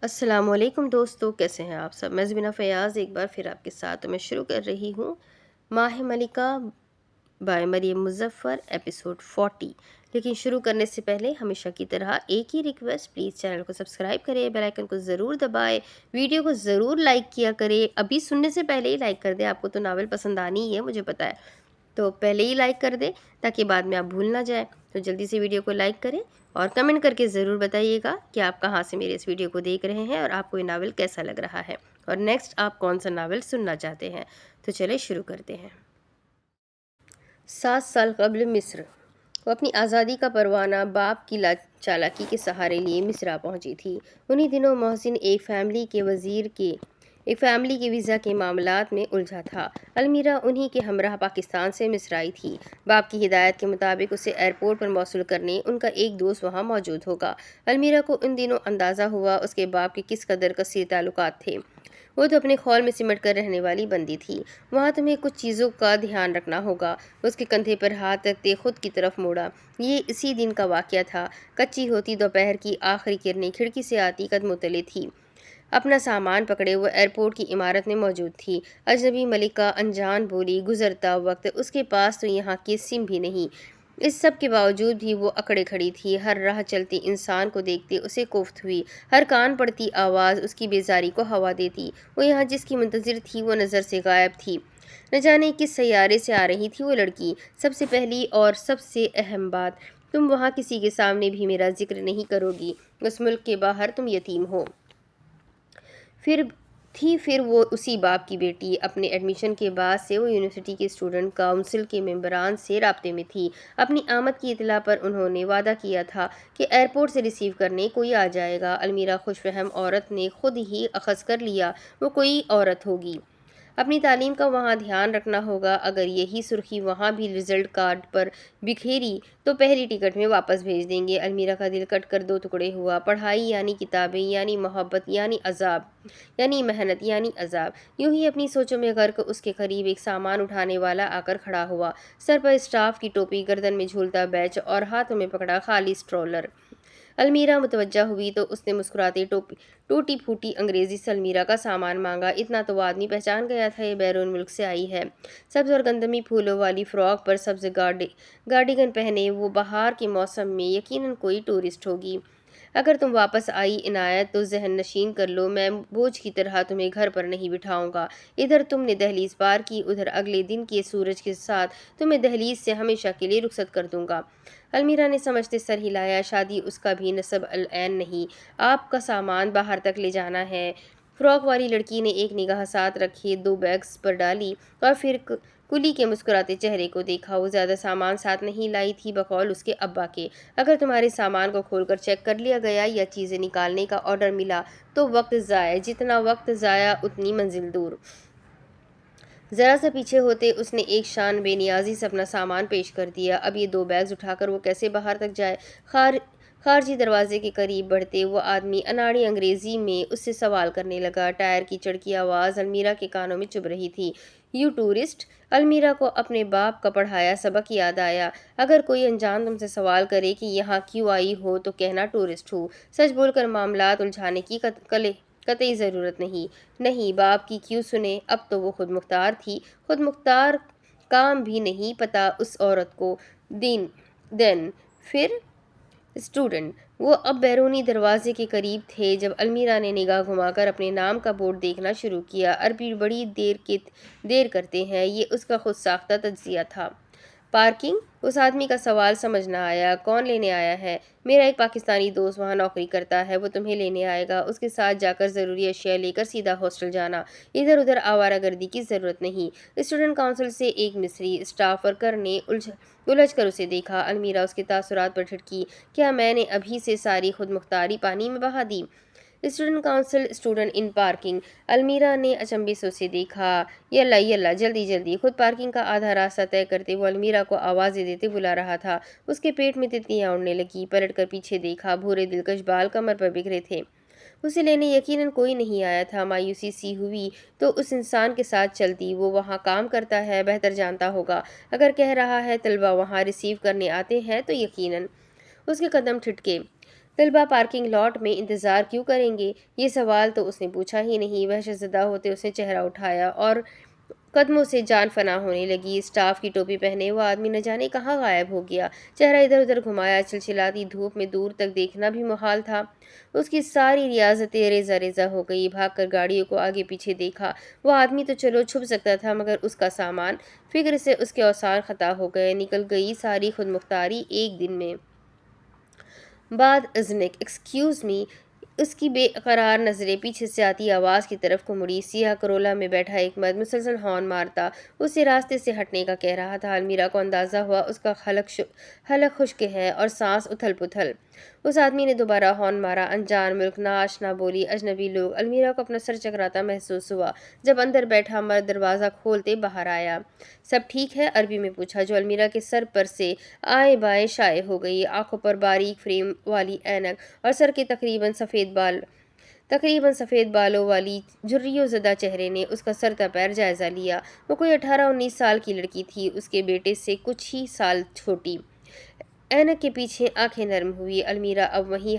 السلام علیکم دوستو، کیسے ہیں آپ سب؟ میں زبینہ فیاض ایک بار پھر آپ کے ساتھ میں شروع کر رہی ہوں ماہ ملکہ بائے مریم مظفر ایپیسوڈ 40۔ لیکن شروع کرنے سے پہلے ہمیشہ کی طرح ایک ہی ریکویسٹ، پلیز چینل کو سبسکرائب کریں، بیل آئیکن کو ضرور دبائیں، ویڈیو کو ضرور لائک کیا کریں۔ ابھی سننے سے پہلے ہی لائک کر دیں، آپ کو تو ناول پسند آنی ہی ہے، مجھے پتہ ہے، تو پہلے ہی لائک کر دیں تاکہ بعد میں آپ بھول نہ جائیں۔ تو جلدی سے ویڈیو کو لائک کریں اور کمنٹ کر کے ضرور بتائیے گا کہ آپ کہاں سے میرے اس ویڈیو کو دیکھ رہے ہیں اور آپ کو یہ ناول کیسا لگ رہا ہے، اور نیکسٹ آپ کون سا ناول سننا چاہتے ہیں۔ تو چلے شروع کرتے ہیں۔ 7 سال قبل مصر۔ وہ اپنی آزادی کا پروانہ باپ کی چالاکی کے سہارے لیے مصر پہنچی تھی۔ انہی دنوں محسن ایک فیملی کے ویزا کے معاملات میں الجھا تھا۔ المیرا انہی کے ہمراہ پاکستان سے مصر آئی تھی۔ باپ کی ہدایت کے مطابق اسے ایئرپورٹ پر موصول کرنے ان کا ایک دوست وہاں موجود ہوگا۔ المیرا کو ان دنوں اندازہ ہوا اس کے باپ کے کس قدر کثیر تعلقات تھے۔ وہ تو اپنے خول میں سمٹ کر رہنے والی بندی تھی، وہاں تمہیں کچھ چیزوں کا دھیان رکھنا ہوگا۔ اس کے کندھے پر ہاتھ رکھتے خود کی طرف موڑا۔ یہ اسی دن کا واقعہ تھا۔ کچی ہوتی دوپہر کی آخری کرنیں کھڑکی سے آتی قدموں تلے تھی۔ اپنا سامان پکڑے وہ ایئرپورٹ کی عمارت میں موجود تھی۔ اجنبی ملکہ انجان بولی، گزرتا وقت اس کے پاس تو یہاں کی سم بھی نہیں۔ اس سب کے باوجود بھی وہ اکڑے کھڑی تھی۔ ہر راہ چلتے انسان کو دیکھتے اسے کوفت ہوئی، ہر کان پڑتی آواز اس کی بیزاری کو ہوا دیتی۔ وہ یہاں جس کی منتظر تھی وہ نظر سے غائب تھی۔ نہ جانے کس سیارے سے آ رہی تھی وہ لڑکی۔ سب سے پہلی اور سب سے اہم بات، تم وہاں کسی کے سامنے بھی میرا ذکر نہیں کرو گی۔ اس ملک کے باہر تم یتیم ہو۔ پھر وہ اسی باپ کی بیٹی۔ اپنے ایڈمیشن کے بعد سے وہ یونیورسٹی کے اسٹوڈنٹ کونسل کے ممبران سے رابطے میں تھی۔ اپنی آمد کی اطلاع پر انہوں نے وعدہ کیا تھا کہ ایئرپورٹ سے ریسیو کرنے کوئی آ جائے گا۔ المیرا خوش فہم عورت نے خود ہی اخذ کر لیا، وہ کوئی عورت ہوگی۔ اپنی تعلیم کا وہاں دھیان رکھنا ہوگا۔ اگر یہی سرخی وہاں بھی رزلٹ کارڈ پر بکھیری تو پہلی ٹکٹ میں واپس بھیج دیں گے۔ المیرا کا دل کٹ کر 2 ٹکڑے ہوا۔ پڑھائی یعنی کتابیں، یعنی محبت، یعنی عذاب، یعنی محنت، یعنی عذاب۔ یوں ہی اپنی سوچوں میں غرق اس کے قریب ایک سامان اٹھانے والا آ کر کھڑا ہوا، سر پر اسٹاف کی ٹوپی، گردن میں جھولتا بیج اور ہاتھوں میں پکڑا خالی سٹرولر۔ المیرا متوجہ ہوئی تو اس نے مسکراتے ٹوٹی پھوٹی انگریزی سے المیرا کا سامان مانگا۔ اتنا تو وہ آدمی پہچان گیا تھا، یہ بیرون ملک سے آئی ہے۔ سبز اور گندمی پھولوں والی فراک پر سبز کارڈیگن پہنے وہ بہار کے موسم میں یقیناً کوئی ٹورسٹ ہوگی۔ اگر تم واپس آئی عنایت تو ذہن نشین کر لو، میں بوجھ کی طرح تمہیں گھر پر نہیں بٹھاؤں گا۔ ادھر تم نے دہلیز پار کی، ادھر اگلے دن کے سورج کے ساتھ تمہیں دہلیز سے ہمیشہ کے لیے رخصت کر دوں گا۔ المیرا نے سمجھتے سر ہلایا۔ شادی اس کا بھی نصب العین نہیں، آپ کا سامان باہر تک لے جانا ہے۔ فراک والی لڑکی نے ایک نگاہ ساتھ رکھے 2 بیگز پر ڈالی اور پھر کلی کے مسکراتے چہرے کو دیکھا۔ وہ زیادہ سامان ساتھ نہیں لائی تھی بقول اس کے ابا کے۔ اگر تمہارے سامان کو کھول کر چیک کر لیا گیا یا چیزیں نکالنے کا آرڈر ملا تو وقت ضائع، جتنا وقت ضائع اتنی منزل دور۔ ذرا سا پیچھے ہوتے اس نے ایک شان بے نیازی سے اپنا سامان پیش کر دیا۔ اب یہ 2 بیگز اٹھا کر وہ کیسے باہر تک جائے؟ خارجی دروازے کے قریب بڑھتے وہ آدمی اناڑی انگریزی میں اس سے سوال کرنے لگا۔ ٹائر کی چڑکی آواز المیرا کے کانوں میں چبھ رہی تھی۔ You tourist? المیرا کو اپنے باپ کا پڑھایا سبق یاد آیا۔ اگر کوئی انجان تم سے سوال کرے کہ یہاں کیوں آئی ہو تو کہنا ٹورسٹ ہوں۔ سچ بول کر معاملات الجھانے کی قطعی ضرورت نہیں، باپ کی کیوں سنے؟ اب تو وہ خود مختار تھی۔ خود مختار کام بھی نہیں پتا اس عورت کو۔ دین پھر اسٹوڈنٹ۔ وہ اب بیرونی دروازے کے قریب تھے جب المیرا نے نگاہ گھما کر اپنے نام کا بورڈ دیکھنا شروع کیا۔ عربی بڑی دیر کرتے ہیں، یہ اس کا خود ساختہ تجزیہ تھا۔ پارکنگ؟ اس آدمی کا سوال سمجھ نہ آیا۔ کون لینے آیا ہے؟ میرا ایک پاکستانی دوست وہاں نوکری کرتا ہے، وہ تمہیں لینے آئے گا۔ اس کے ساتھ جا کر ضروری اشیاء لے کر سیدھا ہاسٹل جانا، ادھر ادھر آوارہ گردی کی ضرورت نہیں۔ اسٹوڈنٹ کونسل سے ایک مصری اسٹاف ورکر نے الجھ کر اسے دیکھا۔ المیرا اس کے تاثرات پر ٹھٹکی۔ کیا میں نے ابھی سے ساری خود مختاری پانی میں بہا دی؟ Student council, student in parking. Almira نے اچنبے سے اسے دیکھا۔ یلا جلدی۔ خود پارکنگ کا آدھا راستہ طے کرتے وہ المیرا کو آوازیں دیتے بلا رہا تھا۔ اس کے پیٹ میں تتلیاں اڑنے لگیں۔ پلٹ کر پیچھے دیکھا، بھورے دلکش بال کمر پر بکھرے تھے۔ اسے لینے یقیناً کوئی نہیں آیا تھا۔ مایوسی سی ہوئی تو اس انسان کے ساتھ چلتی، وہ وہاں کام کرتا ہے، بہتر جانتا ہوگا۔ اگر کہہ رہا ہے طلبہ وہاں ریسیو کرنے آتے ہیں تو یقیناً۔ اس کے قدم ٹھٹکے۔ طلبہ پارکنگ لاٹ میں انتظار کیوں کریں گے؟ یہ سوال تو اس نے پوچھا ہی نہیں۔ وحشت زدہ ہوتے اس نے چہرہ اٹھایا اور قدموں سے جان فنا ہونے لگی۔ اسٹاف کی ٹوپی پہنے وہ آدمی نہ جانے کہاں غائب ہو گیا۔ چہرہ ادھر ادھر گھمایا، چلچلاتی دھوپ میں دور تک دیکھنا بھی محال تھا۔ اس کی ساری ریاضتیں ریزہ ریزہ ہو گئی۔ بھاگ کر گاڑیوں کو آگے پیچھے دیکھا۔ وہ آدمی تو چلو چھپ سکتا تھا، مگر اس کا سامان؟ فکر سے اس کے اوزار خطا ہو گئے۔ نکل گئی ساری خود مختاری ایک دن میں۔ بعد ازنک، ایکسکیوز می۔ اس کی بے قرار نظریں پیچھے سے آتی آواز کی طرف کو مڑی۔ سیاہ کرولا میں بیٹھا ایک مرد مسلسل ہارن مارتا اسے راستے سے ہٹنے کا کہہ رہا تھا۔ المیرا کو اندازہ ہوا اس کا حلق خشک ہے اور سانس اتھل پتھل۔ اس آدمی نے دوبارہ ہارن مارا۔ انجان ملک، نا آشنا بولی، اجنبی لوگ۔ المیرا کو اپنا سر چکراتا محسوس ہوا جب اندر بیٹھا مرد دروازہ کھولتے باہر آیا۔ سب ٹھیک ہے؟ عربی میں پوچھا، جو المیرا کے سر پر سے آئیں بائیں شائع ہو گئی۔ آنکھوں پر باریک فریم والی اینک اور سر کے تقریباً سفید بالوں والی جھریوں زدہ چہرے نے اس کا سر تا پیر جائزہ لیا۔ وہ کوئی 18-19 سال کی لڑکی تھی، اس کے بیٹے سے کچھ ہی سال چھوٹی۔ اینک کے پیچھے آنکھیں نرم ہوئی۔ المیرا اب وہیں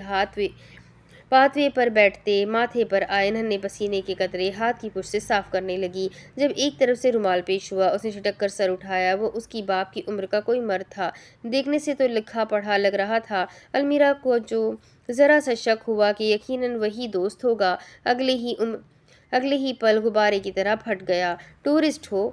پاتوے پر بیٹھتے ماتھے پر آئے ننھے پسینے کے قطرے ہاتھ کی پشت سے صاف کرنے لگی۔ جب ایک طرف سے رومال پیش ہوا، اس نے چٹک کر سر اٹھایا۔ وہ اس کی باپ کی عمر کا کوئی مرد تھا۔ دیکھنے سے تو لکھا پڑھا لگ رہا تھا۔ المیرا کو جو ذرا سا شک ہوا کہ یقیناً وہی دوست ہوگا، اگلے ہی پل غبارے کی طرح پھٹ گیا۔ ٹورسٹ ہو؟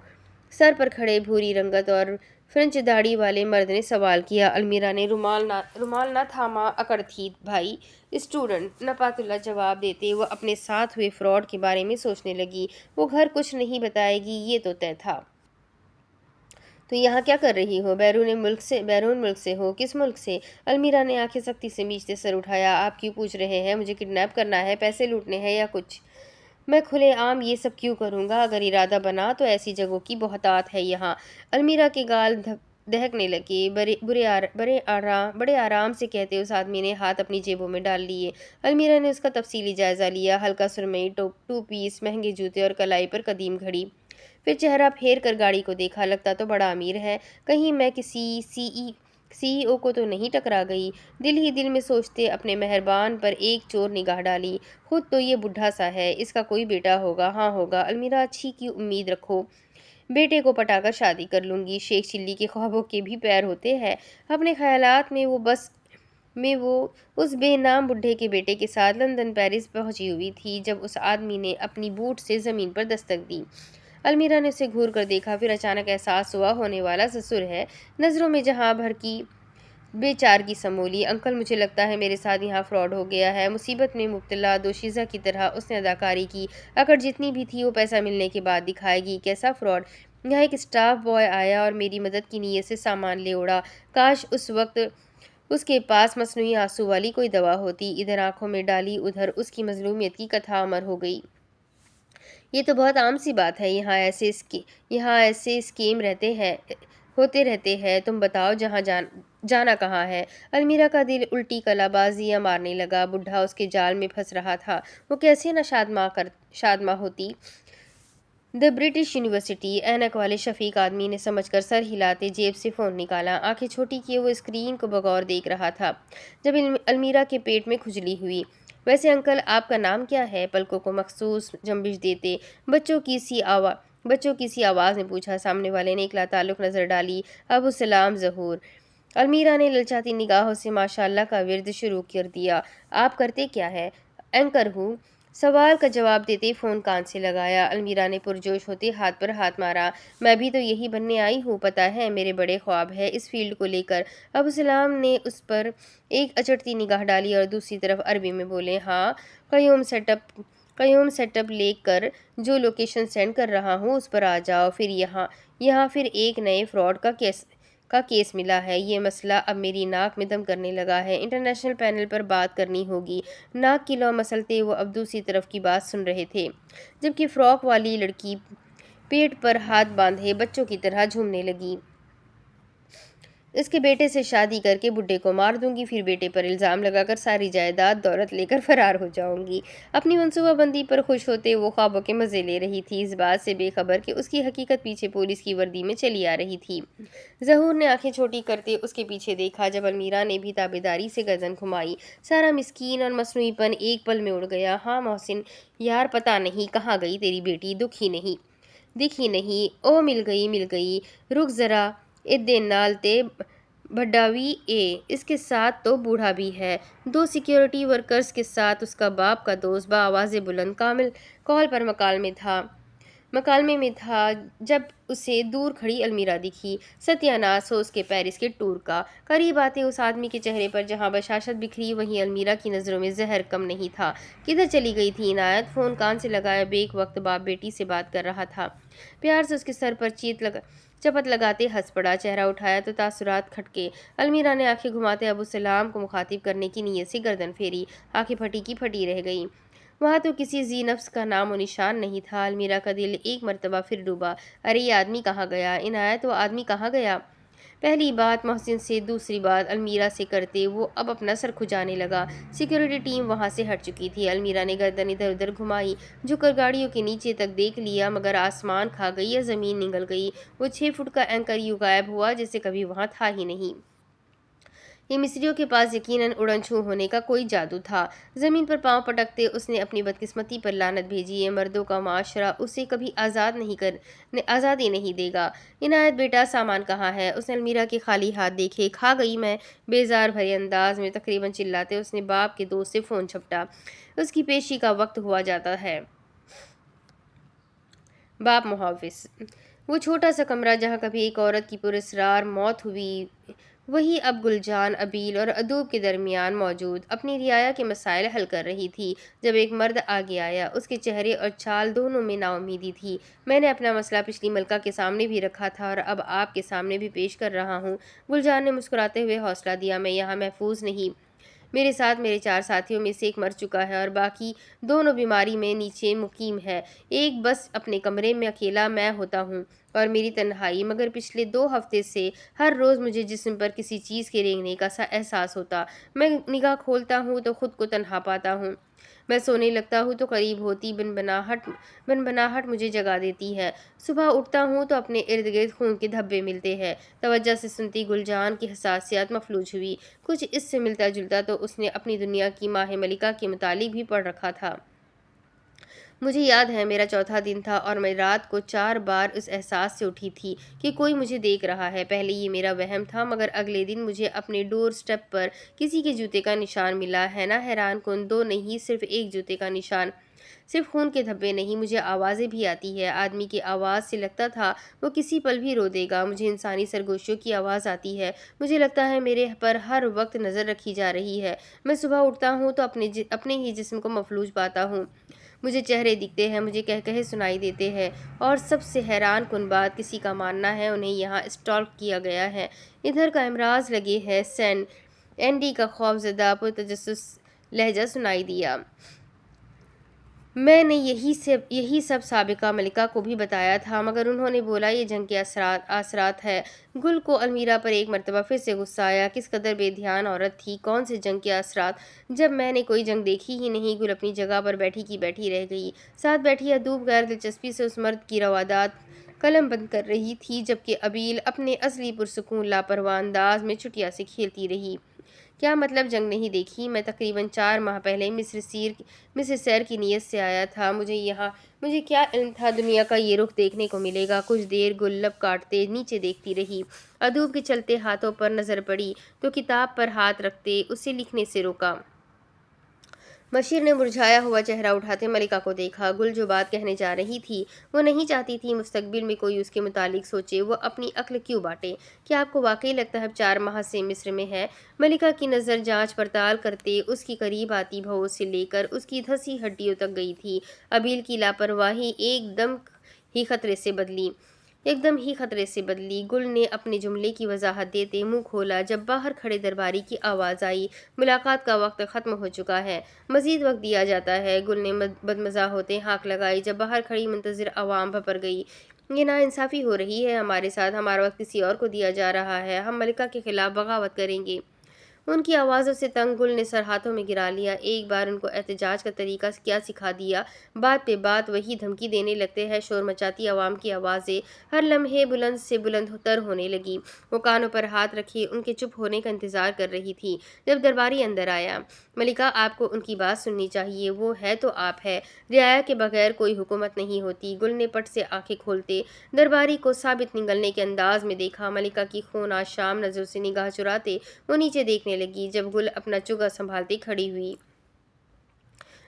سر پر کھڑے بھوری رنگت اور فرنچ داڑھی والے مرد نے سوال کیا۔ المیرا نے رومال نہ تھاما اکڑ تھی۔ بھائی اسٹوڈنٹ، نپات اللہ جواب دیتے وہ اپنے ساتھ ہوئے فراڈ کے بارے میں سوچنے لگی۔ وہ گھر کچھ نہیں بتائے گی، یہ تو طے تھا۔ تو یہاں کیا کر رہی ہو؟ بیرون ملک سے ہو؟ کس ملک سے؟ المیرا نے آنکھیں سختی سے میچتے سر اٹھایا۔ آپ کیوں پوچھ رہے ہیں؟ مجھے کڈنیپ کرنا ہے، پیسے لوٹنے ہیں یا کچھ؟ میں کھلے عام یہ سب کیوں کروں گا؟ اگر ارادہ بنا تو ایسی جگہوں کی بہتات ہے یہاں۔ المیرا کے گال دہکنے لگے۔ بڑے آرام سے کہتے اس آدمی نے ہاتھ اپنی جیبوں میں ڈال لیے۔ المیرا نے اس کا تفصیلی جائزہ لیا۔ ہلکا سرمئی ٹو پیس، مہنگے جوتے اور کلائی پر قدیم گھڑی۔ پھر چہرہ پھیر کر گاڑی کو دیکھا۔ لگتا تو بڑا امیر ہے، کہیں میں کسی سی ای او کو تو نہیں ٹکرا گئی؟ دل ہی دل میں سوچتے اپنے مہربان پر ایک چور نگاہ ڈالی۔ خود تو یہ بڈھا سا ہے، اس کا کوئی بیٹا ہوگا۔ ہاں ہوگا۔ المیرا، اچھی کی امید رکھو، بیٹے کو پٹا کر شادی کر لوں گی۔ شیخ چلی کے خوابوں کے بھی پیر ہوتے ہیں۔ اپنے خیالات میں وہ اس بے نام بڈھے کے بیٹے کے ساتھ لندن پیرس پہنچی ہوئی تھی جب اس آدمی نے اپنی بوٹ سے زمین پر دستک دی۔ المیرا نے اسے گھور کر دیکھا، پھر اچانک احساس ہوا ہونے والا سسر ہے۔ نظروں میں جہاں بھر کی بے چارگی سمولی۔ انکل، مجھے لگتا ہے میرے ساتھ یہاں فراڈ ہو گیا ہے۔ مصیبت میں مبتلا دوشیزہ کی طرح اس نے اداکاری کی۔ اکڑ جتنی بھی تھی وہ پیسہ ملنے کے بعد دکھائے گی۔ کیسا فراڈ؟ یہاں ایک اسٹاف بوائے آیا اور میری مدد کی نیت سے سامان لے اڑا۔ کاش اس وقت اس کے پاس مصنوعی آنسو والی کوئی دوا ہوتی۔ ادھر آنکھوں میں ڈالی، ادھر اس کی مظلومیت کی کتھا امر ہو گئی۔ یہ تو بہت عام سی بات ہے، یہاں ایسے اسکیم ہوتے رہتے ہیں۔ تم بتاؤ جانا کہاں ہے؟ المیرا کا دل الٹی کلا بازیاں مارنے لگا۔ بڈھا اس کے جال میں پھنس رہا تھا۔ وہ کیسے نہ شادماں ہوتی۔ The British university. اینک والے شفیق آدمی نے سمجھ کر سر ہلاتے جیب سے فون نکالا۔ آنکھیں چھوٹی کیے وہ اسکرین کو بغور دیکھ رہا تھا جب المیرا کے پیٹ میں کھجلی ہوئی۔ ویسے انکل، آپ کا نام کیا ہے؟ پلکوں کو مخصوص جنبش دیتے بچوں کی سی آواز نے پوچھا۔ سامنے والے نے ایک لاتعلق نظر ڈالی۔ ابو سلام ظہور۔ المیرا نے للچاتی نگاہوں سے ماشاء اللہ کا ورد شروع کر دیا۔ آپ کرتے کیا ہے؟ اینکر ہوں۔ سوال کا جواب دیتے فون کان سے لگایا۔ المیرا نے پرجوش ہوتے ہاتھ پر ہاتھ مارا۔ میں بھی تو یہی بننے آئی ہوں، پتہ ہے میرے بڑے خواب ہیں اس فیلڈ کو لے کر۔ ابو سلام نے اس پر ایک اچڑتی نگاہ ڈالی اور دوسری طرف عربی میں بولے، ہاں، قیوم سیٹ اپ لے کر جو لوکیشن سینڈ کر رہا ہوں اس پر آ جاؤ۔ پھر ایک نئے فراڈ کا کیس ملا ہے۔ یہ مسئلہ اب میری ناک میں دم کرنے لگا ہے۔ انٹرنیشنل پینل پر بات کرنی ہوگی۔ ناک کی لو مسلتے وہ اب دوسری طرف کی بات سن رہے تھے، جبکہ فراک والی لڑکی پیٹ پر ہاتھ باندھے بچوں کی طرح جھومنے لگی۔ اس کے بیٹے سے شادی کر کے بڈھے کو مار دوں گی، پھر بیٹے پر الزام لگا کر ساری جائیداد دولت لے کر فرار ہو جاؤں گی۔ اپنی منصوبہ بندی پر خوش ہوتے وہ خوابوں کے مزے لے رہی تھی، اس بات سے بے خبر کہ اس کی حقیقت پیچھے پولیس کی وردی میں چلی آ رہی تھی۔ ظہور نے آنکھیں چھوٹی کرتے اس کے پیچھے دیکھا، جب المیرا نے بھی تابیداری سے گردن گھمائی۔ سارا مسکین اور مصنوعی پن ایک پل میں اڑ گیا۔ ہاں محسن یار، پتہ نہیں کہاں گئی تیری بیٹی، دکھی نہیں۔ او مل گئی، رک ذرا، ادے نال تے بھڈاوی اے، اس کے ساتھ تو بوڑھا بھی ہے۔ دو سیکیورٹی ورکرز کے ساتھ اس کا باپ کا دوست بآواز بلند کال پر مکالمے میں تھا جب اسے دور کھڑی المیرا دکھی۔ ستیہ ناس ہو اس کے پیرس کے ٹور کا۔ قریب آتے اس آدمی کے چہرے پر جہاں بشاشت بکھری، وہیں المیرا کی نظروں میں زہر کم نہیں تھا۔ کدھر چلی گئی تھی عنایت؟ فون کان سے لگایا بیک وقت باپ بیٹی سے بات کر رہا تھا۔ پیار سے اس کے سر پر چپت لگاتے ہنس پڑا، چہرہ اٹھایا تو تاثرات کھٹکے۔ المیرا نے آنکھیں گھماتے ابو سلام کو مخاطب کرنے کی نیت سے گردن پھیری، آنکھیں پھٹی کی پھٹی رہ گئیں۔ وہاں تو کسی ذی نفس کا نام و نشان نہیں تھا۔ المیرا کا دل ایک مرتبہ پھر ڈوبا۔ ارے یہ آدمی کہاں گیا؟ عنایت وہ آدمی کہاں گیا؟ پہلی بات محسن سے، دوسری بات المیرا سے کرتے وہ اب اپنا سر کھجانے لگا۔ سیکیورٹی ٹیم وہاں سے ہٹ چکی تھی۔ المیرا نے گردن ادھر ادھر گھمائی، جھک کر گاڑیوں کے نیچے تک دیکھ لیا، مگر آسمان کھا گئی یا زمین نگل گئی، وہ 6 فٹ کا اینکر یوں غائب ہوا جیسے کبھی وہاں تھا ہی نہیں۔ یہ مصریوں کے پاس یقیناً اڑن چھو ہونے کا کوئی جادو تھا۔ زمین پر پاؤں پٹکتے اس نے اپنی بدقسمتی پر لعنت بھیجی۔ یہ مردوں کا معاشرہ اسے کبھی آزادی نہیں دے گا۔ عنایت بیٹا، سامان کہاں ہے؟ اس نے المیرا کے خالی ہاتھ دیکھے۔ کھا گئی میں، بیزار بھرے انداز میں تقریباً چلاتے اس نے باپ کے دوست سے فون جھپٹا۔ اس کی پیشی کا وقت ہوا جاتا ہے۔ باپ محافظ۔ وہ چھوٹا سا کمرہ جہاں کبھی ایک عورت کی پراسرار موت ہوئی، وہی اب گلجان، ابیل اور ادوب کے درمیان موجود اپنی رعایا کے مسائل حل کر رہی تھی، جب ایک مرد آگے آیا۔ اس کے چہرے اور چال دونوں میں نا امیدی تھی۔ میں نے اپنا مسئلہ پچھلی ملکہ کے سامنے بھی رکھا تھا اور اب آپ کے سامنے بھی پیش کر رہا ہوں، گلجان نے مسکراتے ہوئے حوصلہ دیا۔ میں یہاں محفوظ نہیں، میرے ساتھ میرے 4 ساتھیوں میں سے ایک مر چکا ہے اور باقی دونوں بیماری میں نیچے مقیم ہے۔ ایک بس اپنے کمرے میں اکیلا میں ہوتا ہوں اور میری تنہائی، مگر پچھلے 2 ہفتے سے ہر روز مجھے جسم پر کسی چیز کے رینگنے کا سا احساس ہوتا۔ میں نگاہ کھولتا ہوں تو خود کو تنہا پاتا ہوں، میں سونے لگتا ہوں تو قریب ہوتی بنبناہٹ مجھے جگا دیتی ہے، صبح اٹھتا ہوں تو اپنے ارد گرد خون کے دھبے ملتے ہیں۔ توجہ سے سنتی گلجان کی حساسیت مفلوج ہوئی۔ کچھ اس سے ملتا جلتا تو اس نے اپنی دنیا کی ماہ ملکہ کے متعلق بھی پڑھ رکھا تھا۔ مجھے یاد ہے میرا چوتھا دن تھا اور میں رات کو 4 بار اس احساس سے اٹھی تھی کہ کوئی مجھے دیکھ رہا ہے۔ پہلے یہ میرا وہم تھا، مگر اگلے دن مجھے اپنے ڈور سٹیپ پر کسی کے جوتے کا نشان ملا ہے نا حیران کن، 2 نہیں صرف ایک جوتے کا نشان، صرف خون کے دھبے نہیں، مجھے آوازیں بھی آتی ہے، آدمی کی آواز سے لگتا تھا وہ کسی پل بھی رو دے گا، مجھے انسانی سرگوشیوں کی آواز آتی ہے، مجھے لگتا ہے میرے پر ہر وقت نظر رکھی جا رہی ہے، میں صبح اٹھتا ہوں تو اپنے ہی جسم کو مفلوج پاتا ہوں، مجھے چہرے دکھتے ہیں، مجھے کہے سنائی دیتے ہیں، اور سب سے حیران کن بات، کسی کا ماننا ہے انہیں یہاں اسٹالک کیا گیا ہے۔ ادھر کا امراض لگے ہے، اینڈی کا خوفزدہ پرتجسس لہجہ سنائی دیا۔ میں نے یہی سب سابقہ ملکہ کو بھی بتایا تھا، مگر انہوں نے بولا یہ جنگ کے اثرات ہے۔ گل کو المیرا پر ایک مرتبہ پھر سے غصہ آیا، کس قدر بے دھیان عورت تھی، کون سے جنگ کے اثرات، جب میں نے کوئی جنگ دیکھی ہی نہیں۔ گل اپنی جگہ پر بیٹھی کی بیٹھی رہ گئی، ساتھ بیٹھی ادوب غیر دلچسپی سے اس مرد کی روادات قلم بند کر رہی تھی، جبکہ ابیل اپنے اصلی پرسکون لاپرواہ انداز میں چٹیا سے کھیلتی رہی۔ کیا مطلب جنگ نہیں دیکھی؟ میں تقریباً 4 ماہ پہلے مصر سیر کی نیت سے آیا تھا، مجھے کیا علم تھا دنیا کا یہ رخ دیکھنے کو ملے گا۔ کچھ دیر گل لب کاٹتے نیچے دیکھتی رہی، ادوب کے چلتے ہاتھوں پر نظر پڑی تو کتاب پر ہاتھ رکھتے اسے لکھنے سے روکا۔ بشیر نے مرجھایا ہوا چہرہ اٹھاتے ملکہ کو دیکھا۔ گل جو بات کہنے جا رہی تھی وہ نہیں چاہتی تھی مستقبل میں کوئی اس کے متعلق سوچے، وہ اپنی عقل کیوں بانٹے۔ کیا آپ کو واقعی لگتا ہے 4 ماہ سے مصر میں ہے؟ ملکہ کی نظر جانچ پڑتال کرتے اس کی قریب آتی بھووں سے لے کر اس کی دھسی ہڈیوں تک گئی تھی۔ ابیل کی لاپرواہی ایک دم ہی خطرے سے بدلی۔ گل نے اپنے جملے کی وضاحت دیتے منہ کھولا جب باہر کھڑے درباری کی آواز آئی، ملاقات کا وقت ختم ہو چکا ہے، مزید وقت دیا جاتا ہے۔ گل نے بدمزہ ہوتے ہانک لگائی جب باہر کھڑی منتظر عوام بھپر گئی۔ یہ ناانصافی ہو رہی ہے ہمارے ساتھ، ہمارا وقت کسی اور کو دیا جا رہا ہے، ہم ملکہ کے خلاف بغاوت کریں گے۔ ان کی آوازوں سے تنگ گل نے سر ہاتھوں میں گرا لیا۔ ایک بار ان کو احتجاج کا طریقہ کیا سکھا دیا، بات پہ بات وہی دھمکی دینے لگتے ہیں۔ شور مچاتی عوام کی آوازیں ہر لمحے بلند سے بلند تر ہونے لگی۔ وہ کانوں پر ہاتھ رکھے ان کے چپ ہونے کا انتظار کر رہی تھی۔ جب درباری اندر آیا، ملکہ آپ کو ان کی بات سننی چاہیے، وہ ہے تو آپ ہے، رعایا کے بغیر کوئی حکومت نہیں ہوتی۔ گل نے پٹ سے آنکھیں کھولتے درباری کو ثابت نگلنے کے انداز میں دیکھا۔ ملکہ کی خوناش شام نظر سے نگاہ چراتے وہ نیچے دیکھنے لگی۔ جب گل اپنا چگا سنبھالتی کھڑی ہوئی،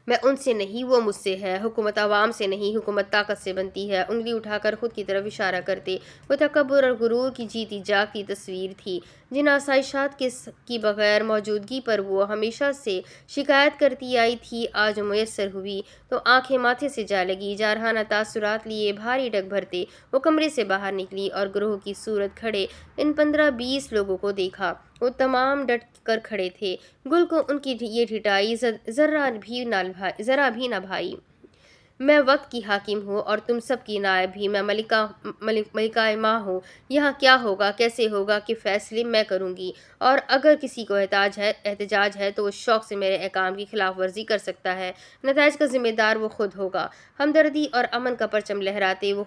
میں ان سے نہیں، وہ مجھ سے ہے، حکومت عوام سے نہیں، حکومت طاقت سے بنتی ہے، انگلی اٹھا کر خود کی طرف اشارہ کرتے وہ تکبر اور غرور کی جیتی جاگتی تصویر تھی جن آسائشات کی بغیر موجودگی پر وہ ہمیشہ سے شکایت کرتی آئی تھی، آج میسر ہوئی تو آنکھیں ماتھے سے جا لگی۔ جارحانہ تاثرات لیے بھاری ڈگ بھرتے وہ کمرے سے باہر نکلی اور گروہ کی صورت کھڑے ان 15-20 لوگوں کو دیکھا۔ وہ تمام ڈٹ کر کھڑے تھے۔ گل کو ان کی یہ ڈھٹائی ذرا بھی نہ بھائی۔ میں وقت کی حاکم ہوں اور تم سب کی نائب بھی، میں ملکہ ماں ہوں، یہاں کیا ہوگا کیسے ہوگا کے فیصلے میں کروں گی، اور اگر کسی کو احتجاج ہے تو وہ شوق سے میرے احکام کی خلاف ورزی کر سکتا ہے، نتائج کا ذمہ دار وہ خود ہوگا۔ ہمدردی اور امن کا پرچم لہراتے وہ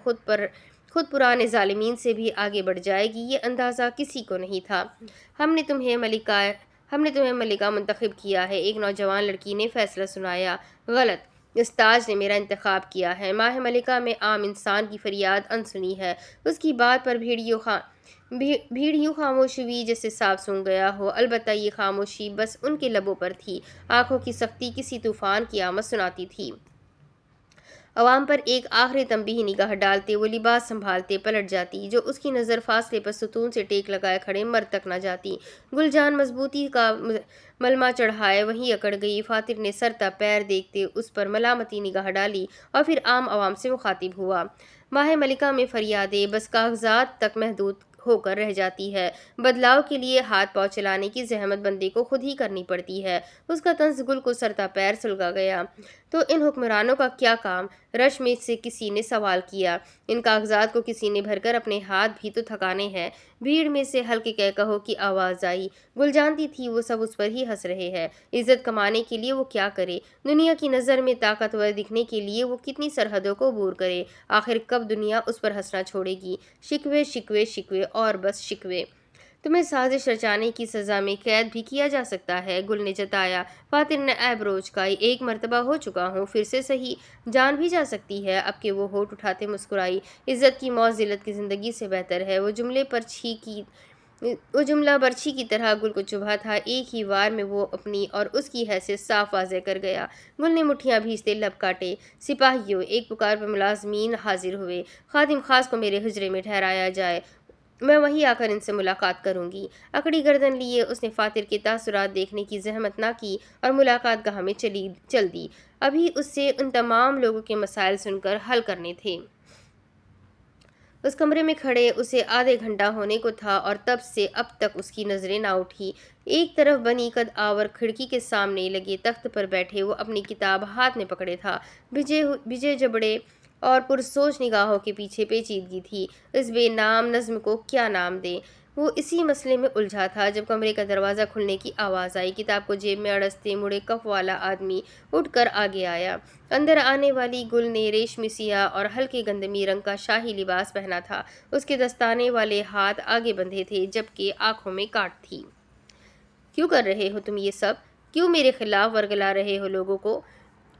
خود پرانے ظالمین سے بھی آگے بڑھ جائے گی، یہ اندازہ کسی کو نہیں تھا۔ ہم نے تمہیں ملکہ منتخب کیا ہے، ایک نوجوان لڑکی نے فیصلہ سنایا۔ غلط، اس تاج نے میرا انتخاب کیا ہے۔ ماہ ملکہ میں عام انسان کی فریاد انسنی ہے۔ اس کی بات پر بھیڑ یوں خاموش ہوئی جیسے سانپ سونگھ گیا ہو، البتہ یہ خاموشی بس ان کے لبوں پر تھی، آنکھوں کی سختی کسی طوفان کی آمد سناتی تھی۔ عوام پر ایک آخری تنبیہی نگاہ ڈالتے وہ لباس سنبھالتے پلٹ جاتی، جو اس کی نظر فاصلے پر ستون سے ٹیک لگائے کھڑے مرد تک نہ جاتی۔ گل جان مضبوطی کا ملمہ چڑھائے وہیں اکڑ گئی۔ فاتر نے سر تا پیر دیکھتے اس پر ملامتی نگاہ ڈالی اور پھر عام عوام سے مخاطب ہوا۔ ماہ ملکہ میں فریادیں بس کاغذات تک محدود ہو کر رہ جاتی ہے، بدلاؤ کے لیے ہاتھ پاؤں چلانے کی زحمت بندے کو خود ہی کرنی پڑتی ہے۔ اس کا طنز گل کو سر تا پیر سلگا گیا۔ تو ان حکمرانوں کا کیا کام؟ رش میں سے کسی نے سوال کیا۔ ان کاغذات کو کسی نے بھر کر اپنے ہاتھ بھی تو تھکانے ہیں۔ بھیڑ میں سے ہلکے کہکہوں کی آواز آئی۔ گل جانتی تھی وہ سب اس پر ہی ہنس رہے ہیں۔ عزت کمانے کے لیے وہ کیا کرے، دنیا کی نظر میں طاقتور دکھنے کے لیے وہ کتنی سرحدوں کو عبور کرے، آخر کب دنیا اس پر ہنسنا چھوڑے گی؟ شکوے شکوے شکوے اور بس شکوے۔ تمہیں سازش رچانے کی سزا میں قید بھی کیا جا سکتا ہے، گل نے جتایا۔ فاتر نے ایبرو اچکائی۔ ایک مرتبہ ہو چکا ہوں، پھر سے صحیح، جان بھی جا سکتی ہے۔ اب کہ وہ ہونٹ اٹھاتے مسکرائی۔ عزت کی موت ذلت کی زندگی سے بہتر ہے۔ وہ جملہ برچھی کی طرح گل کو چبھا تھا، ایک ہی وار میں وہ اپنی اور اس کی حیثیت صاف واضح کر گیا۔ گل نے مٹھیاں بھیجتے لب کاٹے۔ سپاہیوں، ایک پکار پر ملازمین حاضر ہوئے۔ خادم خاص کو میرے حجرے میں ٹھہرایا جائے، میں وہیں آ کر ان سے ملاقات کروں گی۔ اکڑی گردن لیے اس نے فاتر کے تاثرات دیکھنے کی زحمت نہ کی اور ملاقات گاہ میں چل دی۔ ابھی اس سے ان تمام لوگوں کے مسائل سن کر حل کرنے تھے۔ اس کمرے میں کھڑے اسے آدھے گھنٹہ ہونے کو تھا اور تب سے اب تک اس کی نظریں نہ اٹھی۔ ایک طرف بنی قد آور کھڑکی کے سامنے لگے تخت پر بیٹھے وہ اپنی کتاب ہاتھ میں پکڑے تھا۔ بھیجے جبڑے اور پرسوچ نگاہوں کے پیچھے پیچیدگی تھی۔ اس بے نام نظم کو کیا نام دیں؟ وہ اسی مسئلے میں الجھا تھا جب کمرے کا دروازہ کھلنے کی آواز آئی۔ کتاب کو جیب میں اڑستے مڑے کف والا آدمی اٹھ کر آگے آیا۔ اندر آنے والی گل نے ریشمی سیاہ اور ہلکے گندمی رنگ کا شاہی لباس پہنا تھا۔ اس کے دستانے والے ہاتھ آگے بندھے تھے جبکہ آنکھوں میں کاٹ تھی۔ کیوں کر رہے ہو تم یہ سب؟ کیوں میرے خلاف ورگلا رہے ہو لوگوں کو؟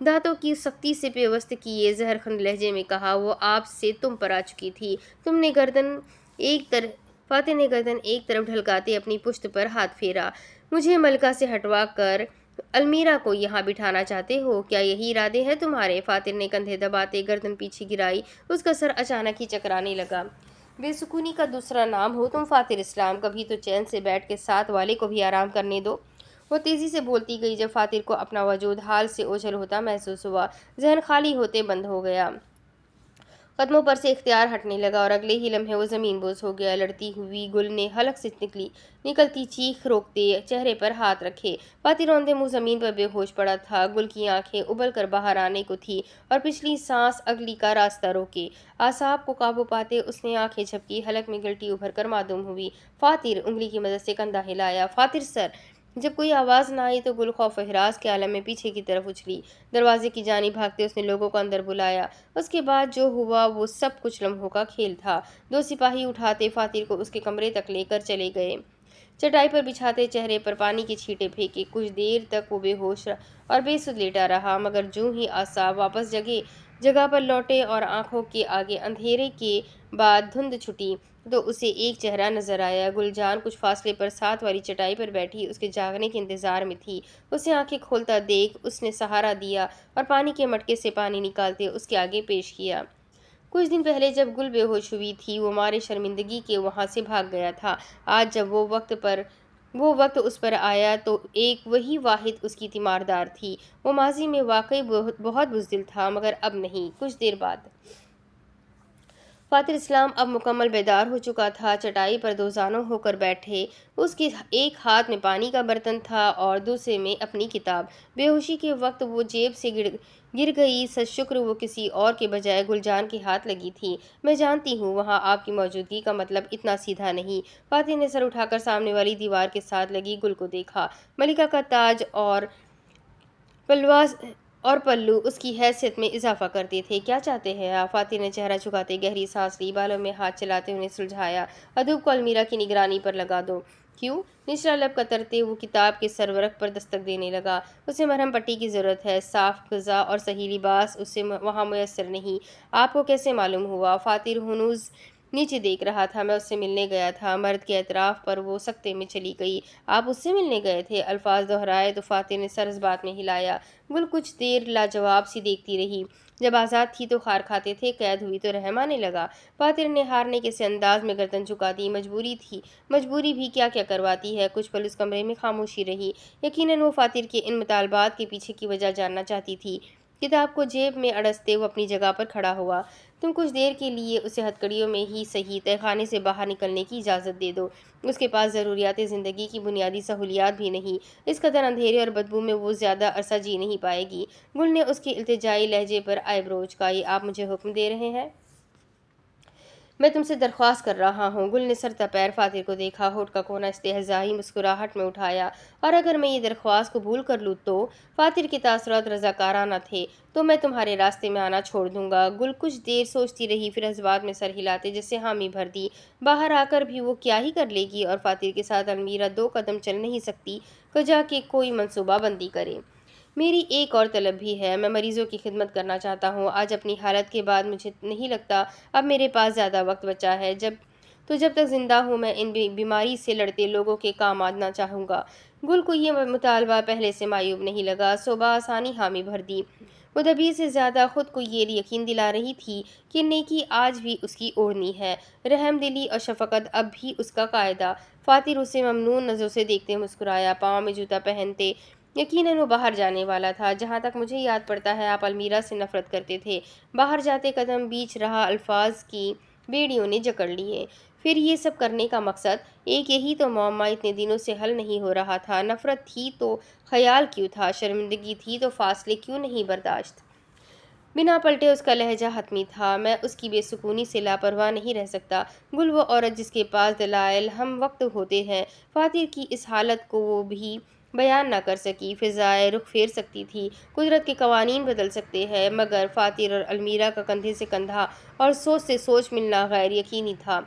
دانتوں کی سختی سے پیوست کیے زہرخند لہجے میں کہا۔ وہ آپ سے تم پر آ چکی تھی۔ فاتح نے گردن ایک طرف ڈھلکاتے اپنی پشت پر ہاتھ پھیرا۔ مجھے ملکہ سے ہٹوا کر المیرا کو یہاں بٹھانا چاہتے ہو؟ کیا یہی ارادے ہیں تمہارے؟ فاتر نے کندھے دباتے گردن پیچھے گرائی۔ اس کا سر اچانک ہی چکرانے لگا۔ بے سکونی کا دوسرا نام ہو تم فاتر اسلام، کبھی تو چین سے بیٹھ کے ساتھ والے کو بھی آرام کرنے دو۔ وہ تیزی سے بولتی گئی جب فاتر کو اپنا وجود حال سے اوجھل ہوتا محسوس ہوا، ذہن خالی ہوتے بند ہو گیا۔ قدموں پر سے اختیار ہٹنے لگا اور اگلے ہی لمحے وہ زمین بوس ہو گیا۔ لڑتی ہوئی گل نے حلق سے نکلتی چیخ روکتے چہرے پر ہاتھ رکھے۔ فاتح روندے منہ زمین پر بے ہوش پڑا تھا۔ گل کی آنکھیں ابل کر باہر آنے کو تھی اور پچھلی سانس اگلی کا راستہ روکے۔ اعصاب کو قابو پاتے اس نے آنکھیں جھپکی، حلق میں گلٹی ابھر کر معدوم ہوئی۔ فاتح انگلی کی مدد سے کندھا ہلایا۔ فاتح سر! جب کوئی آواز نہ آئی تو گل خوف و ہراس کے عالم میں پیچھے کی طرف اچھلی۔ دروازے کی جانب بھاگتے اس نے لوگوں کو اندر بلایا۔ اس کے بعد جو ہوا وہ سب کچھ لمحوں کا کھیل تھا۔ دو سپاہی اٹھاتے فاتح کو اس کے کمرے تک لے کر چلے گئے۔ چٹائی پر بچھاتے چہرے پر پانی کے چھینٹے پھینکے۔ کچھ دیر تک وہ بے ہوش اور بے سدھ لیٹا رہا، مگر جوں ہی اعصاب واپس جگہ پر لوٹے اور آنکھوں کے آگے اندھیرے کے بعد دھند چھٹی تو اسے ایک چہرہ نظر آیا۔ گل جان کچھ فاصلے پر ساتھ والی چٹائی پر بیٹھی اس کے جاگنے کے انتظار میں تھی۔ اسے آنکھیں کھولتا دیکھ اس نے سہارا دیا اور پانی کے مٹکے سے پانی نکالتے اس کے آگے پیش کیا۔ کچھ دن پہلے جب گل بے ہوش ہوئی تھی وہ مارے شرمندگی کے وہاں سے بھاگ گیا تھا۔ آج جب وہ وقت اس پر آیا تو ایک وہی واحد اس کی تیماردار تھی۔ وہ ماضی میں واقعی بہت بزدل تھا، مگر اب نہیں۔ کچھ دیر بعد فاتح اسلام اب مکمل بیدار ہو چکا تھا۔ چٹائی پر دو زانو ہو کر بیٹھے اس کے ایک ہاتھ میں پانی کا برتن تھا اور دوسرے میں اپنی کتاب۔ بے ہوشی کے وقت وہ جیب سے گر گئی، سز شکر وہ کسی اور کے بجائے گل جان کے ہاتھ لگی تھی۔ میں جانتی ہوں وہاں آپ کی موجودگی کا مطلب اتنا سیدھا نہیں۔ فاتح نے سر اٹھا کر سامنے والی دیوار کے ساتھ لگی گل کو دیکھا۔ ملکہ کا تاج اور پلو اس کی حیثیت میں اضافہ کرتے تھے۔ کیا چاہتے ہیں آپ؟ فاتح نے چہرہ جھکاتے گہری سانس لی، بالوں میں ہاتھ چلاتے انہیں سلجھایا۔ ادوب کو المیرا کی نگرانی پر لگا دو۔ کیوں؟ نچلا لب کترتے وہ کتاب کے سرورق پر دستک دینے لگا۔ اسے مرہم پٹی کی ضرورت ہے۔ صاف غذا اور صحیح لباس اسے وہاں میسر نہیں۔ آپ کو کیسے معلوم ہوا؟ فاتح ہنوز نیچے دیکھ رہا تھا۔ میں اس سے ملنے گیا تھا۔ مرد کے اعتراف پر وہ سکتے میں چلی گئی۔ آپ اس سے ملنے گئے تھے؟ الفاظ دہرائے تو فاتح نے سر اس بات میں ہلایا۔ گل کچھ دیر لاجواب سی دیکھتی رہی۔ جب آزاد تھی تو خار کھاتے تھے، قید ہوئی تو رحم آنے لگا۔ فاتح نے ہارنے کے سے انداز میں گردن جھکا دی۔ مجبوری تھی۔ مجبوری بھی کیا کیا کرواتی ہے۔ کچھ پل اس کمرے میں خاموشی رہی۔ یقیناً وہ فاتح کے ان مطالبات کے پیچھے کی وجہ جاننا چاہتی تھی۔ کتاب کو جیب میں اڑستے وہ اپنی جگہ پر کھڑا ہوا۔ تم کچھ دیر کے لیے اسے ہتھ کڑیوں میں ہی صحیح تہہ خانے سے باہر نکلنے کی اجازت دے دو۔ اس کے پاس ضروریات زندگی کی بنیادی سہولیات بھی نہیں۔ اس قدر اندھیرے اور بدبو میں وہ زیادہ عرصہ جی نہیں پائے گی۔ گل نے اس کے التجائی لہجے پر آئیبرو اچکائی۔ آپ مجھے حکم دے رہے ہیں؟ میں تم سے درخواست کر رہا ہوں۔ گل نے سر تپیر فاتح کو دیکھا، ہونٹ کا کونا استہزائی مسکراہٹ میں اٹھایا۔ اور اگر میں یہ درخواست قبول کر لوں تو؟ فاتح کے تاثرات رضاکارانہ تھے۔ تو میں تمہارے راستے میں آنا چھوڑ دوں گا۔ گل کچھ دیر سوچتی رہی، پھر اس بات میں سر ہلاتے جیسے حامی بھر دی۔ باہر آ کر بھی وہ کیا ہی کر لے گی اور فاتح کے ساتھ المیرا دو قدم چل نہیں سکتی کجا کہ کوئی منصوبہ بندی کرے۔ میری ایک اور طلب بھی ہے۔ میں مریضوں کی خدمت کرنا چاہتا ہوں۔ آج اپنی حالت کے بعد مجھے نہیں لگتا اب میرے پاس زیادہ وقت بچا ہے۔ جب تک زندہ ہوں میں ان بیماری سے لڑتے لوگوں کے کام آنا چاہوں گا۔ گل کو یہ مطالبہ پہلے سے معیوب نہیں لگا، سو بآسانی حامی بھر دی۔ مدبیر سے زیادہ خود کو یہ یقین دلا رہی تھی کہ نیکی آج بھی اس کی اوڑھنی ہے، رحم دلی اور شفقت اب بھی اس کا قاعدہ۔ فاتح اسے ممنون نظروں سے دیکھتے مسکرایا۔ پاؤں میں جوتا پہنتے یقیناً وہ باہر جانے والا تھا۔ جہاں تک مجھے یاد پڑتا ہے آپ المیرا سے نفرت کرتے تھے۔ باہر جاتے قدم بیچ رہا الفاظ کی بیڑیوں نے جکڑ لیے۔ پھر یہ سب کرنے کا مقصد؟ ایک یہی تو معمہ اتنے دنوں سے حل نہیں ہو رہا تھا۔ نفرت تھی تو خیال کیوں تھا؟ شرمندگی تھی تو فاصلے کیوں نہیں برداشت؟ بنا پلٹے اس کا لہجہ حتمی تھا۔ میں اس کی بے سکونی سے لاپرواہ نہیں رہ سکتا۔ گل وہ عورت جس کے پاس دلائل ہم وقت ہوتے ہیں۔ فاتح کی اس حالت کو وہ بھی بیان نہ کر سکی۔ فضائے رخ پھیر سکتی تھی، قدرت کے قوانین بدل سکتے ہیں، مگر فاتح اور المیرا کا کندھے سے کندھا اور سوچ سے سوچ ملنا غیر یقینی تھا۔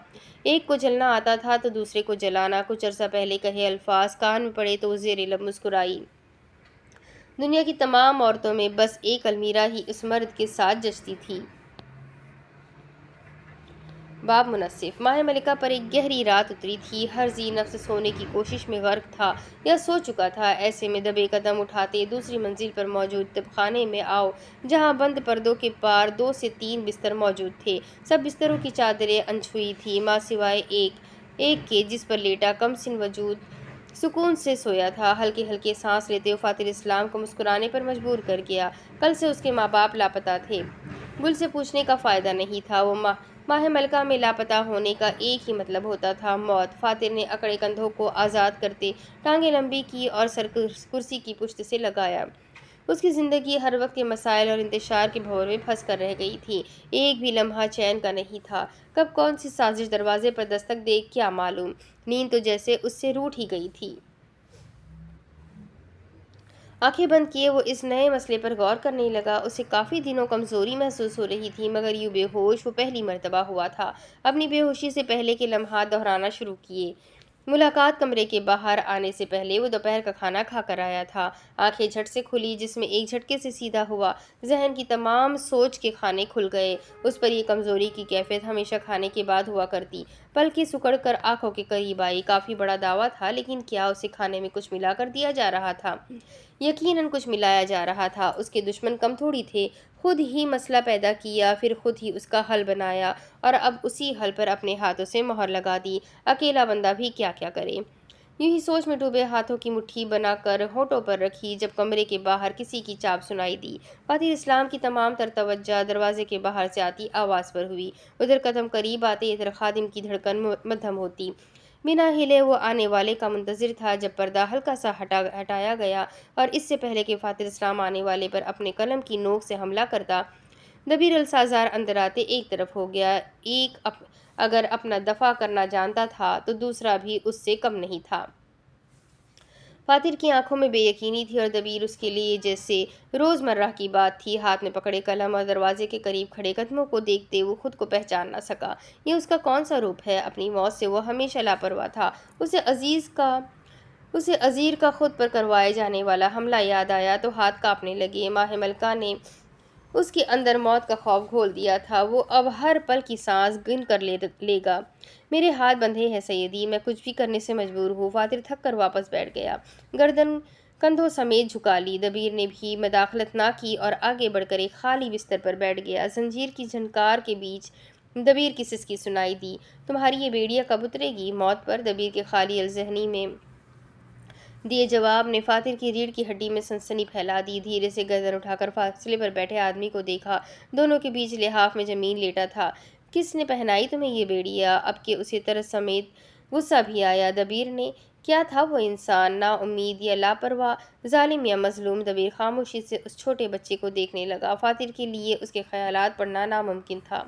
ایک کو جلنا آتا تھا تو دوسرے کو جلانا۔ کچھ عرصہ پہلے کہے الفاظ کان میں پڑے تو وہ زیر لب مسکرائی۔ دنیا کی تمام عورتوں میں بس ایک المیرا ہی اس مرد کے ساتھ جچتی تھی۔ باب منصف۔ ماہ ملکہ پر ایک گہری رات اتری تھی۔ ہر ذی نفس سونے کی کوشش میں غرق تھا یا سو چکا تھا۔ ایسے میں دبے قدم اٹھاتے دوسری منزل پر موجود طب خانے میں آؤ، جہاں بند پردوں کے پار 2 سے 3 بستر موجود تھے۔ سب بستروں کی چادریں انچھوئی تھیں، ماں سوائے ایک کے جس پر لیٹا کم سن وجود سکون سے سویا تھا۔ ہلکے ہلکے سانس لیتے ہوئے فاتح اسلام کو مسکرانے پر مجبور کر گیا۔ کل سے اس کے ماں باپ لاپتہ تھے۔ گل سے پوچھنے کا فائدہ نہیں تھا، وہ ماہ ملکہ میں لاپتہ ہونے کا ایک ہی مطلب ہوتا تھا، موت۔ فاتر نے اکڑے کندھوں کو آزاد کرتے ٹانگیں لمبی کی اور سر کرسی کی پشت سے لگایا۔ اس کی زندگی ہر وقت کے مسائل اور انتشار کے بھور میں پھنس کر رہ گئی تھی، ایک بھی لمحہ چین کا نہیں تھا۔ کب کون سی سازش دروازے پر دستک دے کیا معلوم، نیند تو جیسے اس سے روٹھ ہی گئی تھی۔ آنکھیں بند کیے وہ اس نئے مسئلے پر غور کرنے لگا۔ اسے کافی دنوں کمزوری محسوس ہو رہی تھی، مگر یوں بے ہوش وہ پہلی مرتبہ ہوا تھا۔ اپنی بے ہوشی سے پہلے کے لمحات دہرانا شروع کیے۔ ملاقات کمرے کے باہر آنے سے پہلے وہ دوپہر کا کھانا کھا کر آیا تھا۔ آنکھیں جھٹ سے کھلی، جسم ایک جھٹکے سے سیدھا ہوا، ذہن کی تمام سوچ کے خانے کھل گئے۔ اس پر یہ کمزوری کی کیفیت ہمیشہ کھانے کے بعد ہوا کرتی۔ پلکیں سکڑ کر آنکھوں کے قریب آئی۔ کافی بڑا دعویٰ تھا، لیکن کیا اسے کھانے میں کچھ ملا کر دیا جا رہا تھا؟ یقیناً کچھ ملایا جا رہا تھا۔ اس کے دشمن کم تھوڑی تھے، خود ہی مسئلہ پیدا کیا، پھر خود ہی اس کا حل بنایا اور اب اسی حل پر اپنے ہاتھوں سے مہر لگا دی۔ اکیلا بندہ بھی کیا کیا کرے۔ یوں ہی سوچ میں ڈوبے ہاتھوں کی مٹھی بنا کر ہونٹوں پر رکھی جب کمرے کے باہر کسی کی چاپ سنائی دی۔ فاتر اسلام کی تمام تر توجہ دروازے کے باہر سے آتی آواز پر ہوئی۔ ادھر قدم قریب آتے ادھر خادم کی دھڑکن مدھم ہوتی۔ بنا ہلے وہ آنے والے کا منتظر تھا۔ جب پردہ ہلکا سا ہٹایا گیا اور اس سے پہلے کہ فاتر اسلام آنے والے پر اپنے قلم کی نوک سے حملہ کرتا، دبیر السازار اندر آتے ایک طرف ہو گیا۔ ایک اگر اپنا دفاع کرنا جانتا تھا تو دوسرا بھی اس سے کم نہیں تھا۔ فاتر کی آنکھوں میں بے یقینی تھی اور دبیر اس کے لیے جیسے روزمرہ کی بات تھی۔ ہاتھ میں پکڑے قلم اور دروازے کے قریب کھڑے قدموں کو دیکھتے وہ خود کو پہچان نہ سکا۔ یہ اس کا کون سا روپ ہے؟ اپنی موت سے وہ ہمیشہ لاپرواہ تھا۔ اسے عزیر کا خود پر کروائے جانے والا حملہ یاد آیا تو ہاتھ کانپنے لگے۔ ماہ ملکہ نے اس کے اندر موت کا خوف گھول دیا تھا۔ وہ اب ہر پل کی سانس گن کر لے گا۔ میرے ہاتھ بندھے ہیں سیدی، میں کچھ بھی کرنے سے مجبور ہوں۔ فاتر تھک کر واپس بیٹھ گیا، گردن کندھوں سمیت جھکا لی۔ دبیر نے بھی مداخلت نہ کی اور آگے بڑھ کر ایک خالی بستر پر بیٹھ گیا۔ زنجیر کی جھنکار کے بیچ دبیر کی سسکی سنائی دی، تمہاری یہ بیڑیا کب اترے گی؟ موت پر؟ دبیر کے خالی الذہنی میں دیے جواب نے فاتر کی ریڑھ کی ہڈی میں سنسنی پھیلا دی۔ دھیرے سے گردن اٹھا کر فاصلے پر بیٹھے آدمی کو دیکھا، دونوں کے بیچ لحاف میں زمین لیٹا تھا۔ کس نے پہنائی تمہیں یہ بیڑیا؟ اب کہ اسے ترس سمیت غصہ بھی آیا۔ دبیر نے؟ کیا تھا وہ انسان، نا امید یا لاپرواہ، ظالم یا مظلوم؟ دبیر خاموشی سے اس چھوٹے بچے کو دیکھنے لگا۔ فاتر کے لیے اس کے خیالات پڑھنا ناممکن تھا۔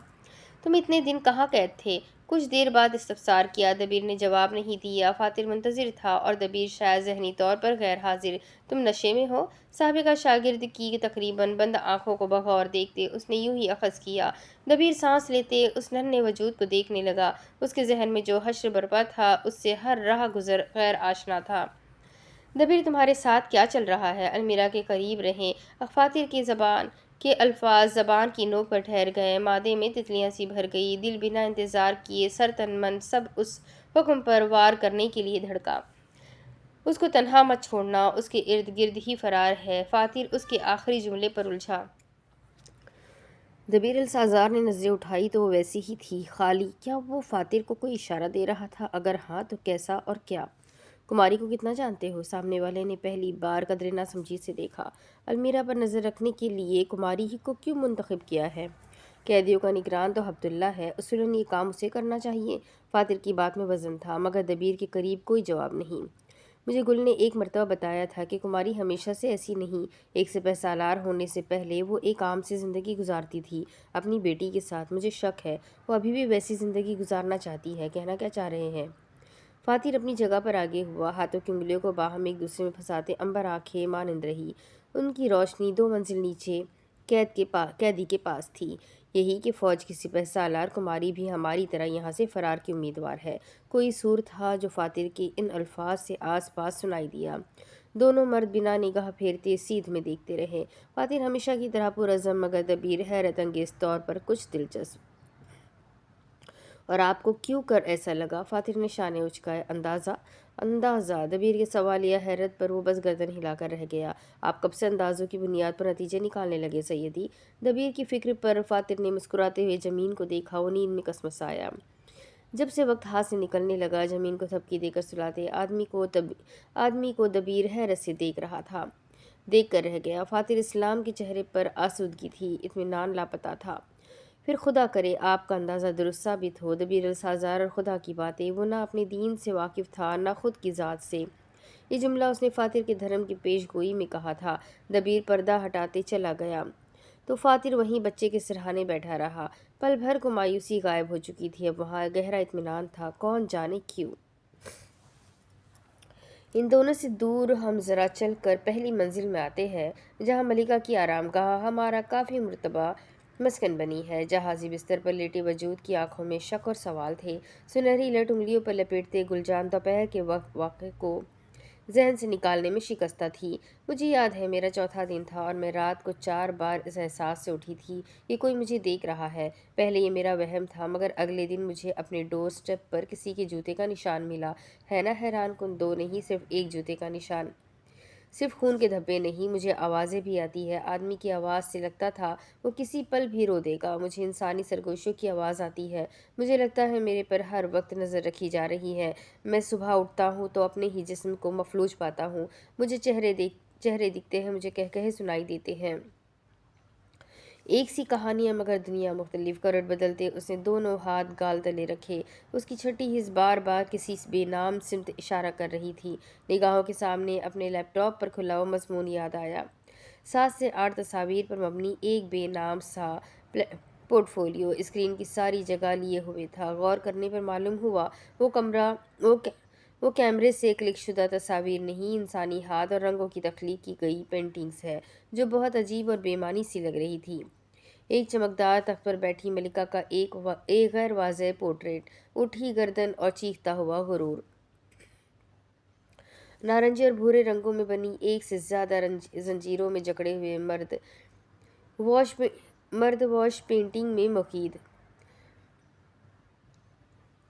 تم اتنے دن کہاں قید تھے؟ کچھ دیر بعد استفسار کیا۔ دبیر نے جواب نہیں دیا۔ فاتر منتظر تھا اور دبیر شاید ذہنی طور پر غیر حاضر۔ تم نشے میں ہو؟ سابقہ شاگرد کی تقریباً بند آنکھوں کو بغور دیکھتے اس نے یوں ہی اخذ کیا۔ دبیر سانس لیتے اس ننھے وجود کو دیکھنے لگا۔ اس کے ذہن میں جو حشر برپا تھا اس سے ہر راہ گزر غیر آشنا تھا۔ دبیر تمہارے ساتھ کیا چل رہا ہے؟ المیرا کے قریب رہیں۔ فاتر کے الفاظ زبان کی نوک پر ٹھہر گئے، معدے میں تتلیاں سی بھر گئی، دل بنا انتظار کیے سر تن من سب اس حکم پر وار کرنے کے لیے دھڑکا۔ اس کو تنہا مت چھوڑنا، اس کے ارد گرد ہی فرار ہے۔ فاتر اس کے آخری جملے پر الجھا۔ دبیر السازار نے نظریں اٹھائی تو وہ ویسی ہی تھی، خالی۔ کیا وہ فاتر کو کوئی اشارہ دے رہا تھا؟ اگر ہاں تو کیسا اور کیا؟ کماری کو کتنا جانتے ہو؟ سامنے والے نے پہلی بار قدر ناسمجھی سے دیکھا۔ المیرا پر نظر رکھنے کے لیے کماری ہی کو کیوں منتخب کیا ہے؟ قیدیوں کا نگران تو عبداللہ ہے، اصولاً یہ کام اسے کرنا چاہیے۔ فاتر کی بات میں وزن تھا، مگر دبیر کے قریب کوئی جواب نہیں۔ مجھے گل نے ایک مرتبہ بتایا تھا کہ کماری ہمیشہ سے ایسی نہیں، ایک سپہ سالار ہونے سے پہلے وہ ایک عام سی زندگی گزارتی تھی اپنی بیٹی کے ساتھ۔ مجھے شک ہے وہ ابھی بھی ویسی زندگی گزارنا چاہتی ہے۔ کہنا کیا چاہ رہے ہیں؟ فاتر اپنی جگہ پر آگے ہوا، ہاتھوں کی انگلیوں کو باہم ایک دوسرے میں پھنساتے عنبر آنکھیں مانند رہی۔ ان کی روشنی 2 منزل نیچے قیدی کے پاس تھی۔ یہی کہ فوج کی سپہ سالار کماری بھی ہماری طرح یہاں سے فرار کی امیدوار ہے۔ کوئی سور تھا جو فاتر کے ان الفاظ سے آس پاس سنائی دیا۔ دونوں مرد بنا نگاہ پھیرتے سیدھ میں دیکھتے رہے۔ فاتر ہمیشہ کی طرح پرعزم، مگر دبیر حیرت انگیز طور پر کچھ دلچسپ۔ اور آپ کو کیوں کر ایسا لگا؟ فاتر نے شانے اچکائے۔ اندازہ؟ دبیر کے سوال یا حیرت پر وہ بس گردن ہلا کر رہ گیا۔ آپ کب سے اندازوں کی بنیاد پر نتیجے نکالنے لگے سیدی؟ دبیر کی فکر پر فاتر نے مسکراتے ہوئے جمین کو دیکھا۔ وہ نیند میں کسمسایا۔ جب سے وقت ہاتھ سے نکلنے لگا، جمین کو تھپکی دے کر سلاتے آدمی کو دبیر حیرت سے دیکھ رہا تھا۔ دیکھ کر رہ گیا۔ فاتر اسلام کے چہرے پر آسودگی تھی، اطمینان لاپتہ تھا۔ پھر خدا کرے آپ کا اندازہ درست ثابت ہو۔ دبیر السازار اور خدا کی باتیں، وہ نہ اپنے دین سے واقف تھا نہ خود کی ذات سے۔ یہ جملہ اس نے فاتر کے دھرم کی پیش گوئی میں کہا تھا۔ دبیر پردہ ہٹاتے چلا گیا تو فاتر وہیں بچے کے سرہانے بیٹھا رہا۔ پل بھر کو مایوسی غائب ہو چکی تھی، اب وہاں گہرا اطمینان تھا، کون جانے کیوں۔ ان دونوں سے دور ہم ذرا چل کر پہلی منزل میں آتے ہیں، جہاں ملکہ کی آرام گاہ ہمارا کافی مرتبہ مسکن بنی ہے۔ جہازی بستر پر لیٹے وجود کی آنکھوں میں شک اور سوال تھے۔ سنہری لٹ انگلیوں پر لپیٹتے گلجان دوپہر کے وقت واقعے کو ذہن سے نکالنے میں شکستہ تھی۔ مجھے یاد ہے میرا چوتھا دن تھا اور میں رات کو 4 بار اس احساس سے اٹھی تھی کہ کوئی مجھے دیکھ رہا ہے۔ پہلے یہ میرا وہم تھا، مگر اگلے دن مجھے اپنے ڈور سٹیپ پر کسی کے جوتے کا نشان ملا۔ ہے نا حیران کن، 2 نہیں صرف ایک جوتے کا نشان۔ صرف خون کے دھبے نہیں، مجھے آوازیں بھی آتی ہے۔ آدمی کی آواز سے لگتا تھا وہ کسی پل بھی رو دے گا۔ مجھے انسانی سرگوشیوں کی آواز آتی ہے۔ مجھے لگتا ہے میرے پر ہر وقت نظر رکھی جا رہی ہے۔ میں صبح اٹھتا ہوں تو اپنے ہی جسم کو مفلوج پاتا ہوں۔ مجھے چہرے دکھتے ہیں، مجھے کہکہے سنائی دیتے ہیں۔ ایک سی کہانیاں مگر دنیا مختلف۔ کروٹ بدلتے اس نے دونوں ہاتھ گال تلے رکھے۔ اس کی چھٹی حص بار بار کسی بے نام سمت اشارہ کر رہی تھی۔ نگاہوں کے سامنے اپنے لیپ ٹاپ پر کھلا وہ مضمون یاد آیا۔ 7 سے 8 تصاویر پر مبنی ایک بے نام سا پورٹ فولیو اسکرین کی ساری جگہ لیے ہوئے تھا۔ غور کرنے پر معلوم ہوا وہ کیمرے سے کلک شدہ تصاویر نہیں، انسانی ہاتھ اور رنگوں کی تخلیق کی گئی پینٹنگز ہے، جو بہت عجیب اور بے معنی سی لگ رہی تھی۔ ایک چمکدار تخت پر بیٹھی ملکہ کا ایک غیر واضح پورٹریٹ، اٹھی گردن اور چیختا ہوا غرور۔ نارنجی اور بھورے رنگوں میں بنی ایک سے زیادہ زنجیروں میں جکڑے ہوئے مرد واش پینٹنگ میں مقید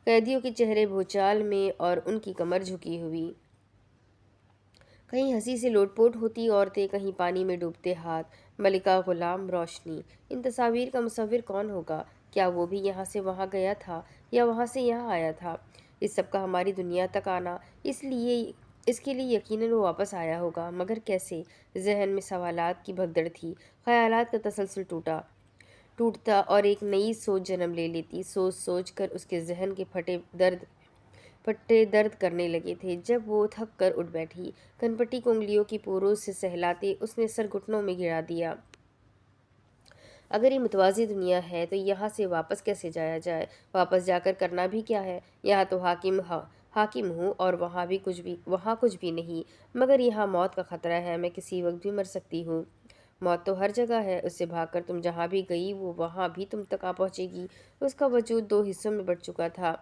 قیدیوں کے چہرے بھوچال میں اور ان کی کمر جھکی ہوئی۔ کہیں ہنسی سے لوٹ پوٹ ہوتی عورتیں، کہیں پانی میں ڈوبتے ہاتھ۔ ملکہ غلام روشنی۔ ان تصاویر کا مصور کون ہوگا؟ کیا وہ بھی یہاں سے وہاں گیا تھا یا وہاں سے یہاں آیا تھا؟ اس سب کا ہماری دنیا تک آنا، اس کے لیے یقیناً وہ واپس آیا ہوگا، مگر کیسے؟ ذہن میں سوالات کی بھگدڑ تھی۔ خیالات کا تسلسل ٹوٹتا اور ایک نئی سوچ جنم لے لیتی۔ سوچ کر اس کے ذہن کے پٹے درد کرنے لگے تھے۔ جب وہ تھک کر اٹھ بیٹھی، کنپٹی کو انگلیوں کی پوروں سے سہلاتے اس نے سر گھٹنوں میں گرا دیا۔ اگر یہ متوازی دنیا ہے تو یہاں سے واپس کیسے جایا جائے؟ واپس جا کر کرنا بھی کیا ہے؟ یہاں تو حاکم ہوں اور وہاں کچھ بھی نہیں، مگر یہاں موت کا خطرہ ہے، میں کسی وقت بھی مر سکتی ہوں۔ موت تو ہر جگہ ہے، اس سے بھاگ کر تم جہاں بھی گئی وہ وہاں بھی تم تک آ پہنچے گی۔ اس کا وجود 2 حصوں میں بٹ چکا تھا،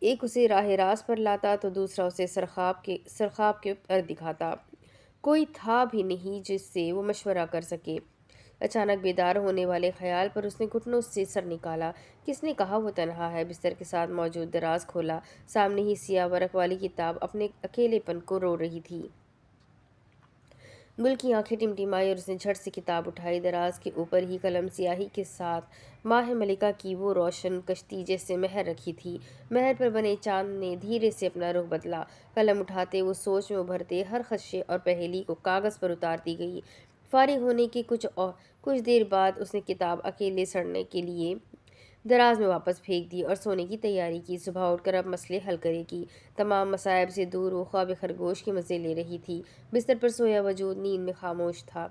ایک اسے راہ راست پر لاتا تو دوسرا اسے سرخاب کے پر دکھاتا۔ کوئی تھا بھی نہیں جس سے وہ مشورہ کر سکے۔ اچانک بیدار ہونے والے خیال پر اس نے گھٹنوں سے سر نکالا۔ کس نے کہا وہ تنہا ہے؟ بستر کے ساتھ موجود دراز کھولا، سامنے ہی سیاہ ورق والی کتاب اپنے اکیلے پن کو رو رہی تھی۔ گل کی آنکھیں ٹمٹمائی اور اس نے جھٹ سے کتاب اٹھائی۔ دراز کے اوپر ہی قلم سیاہی کے ساتھ ماہ ملکہ کی وہ روشن کشتی جیسے مہر رکھی تھی۔ مہر پر بنے چاند نے دھیرے سے اپنا رخ بدلا۔ قلم اٹھاتے وہ سوچ میں ابھرتے ہر خدشے اور پہیلی کو کاغذ پر اتار دی گئی۔ فارغ ہونے کے کچھ دیر بعد اس نے کتاب اکیلے سڑنے کے لیے دراز میں واپس پھینک دی اور سونے کی تیاری کی۔ صبح اٹھ کر اب مسئلے حل کرے گی۔ تمام مصائب سے دور وہ خواب خرگوش کے مزے لے رہی تھی۔ بستر پر سویا وجود نیند میں خاموش تھا،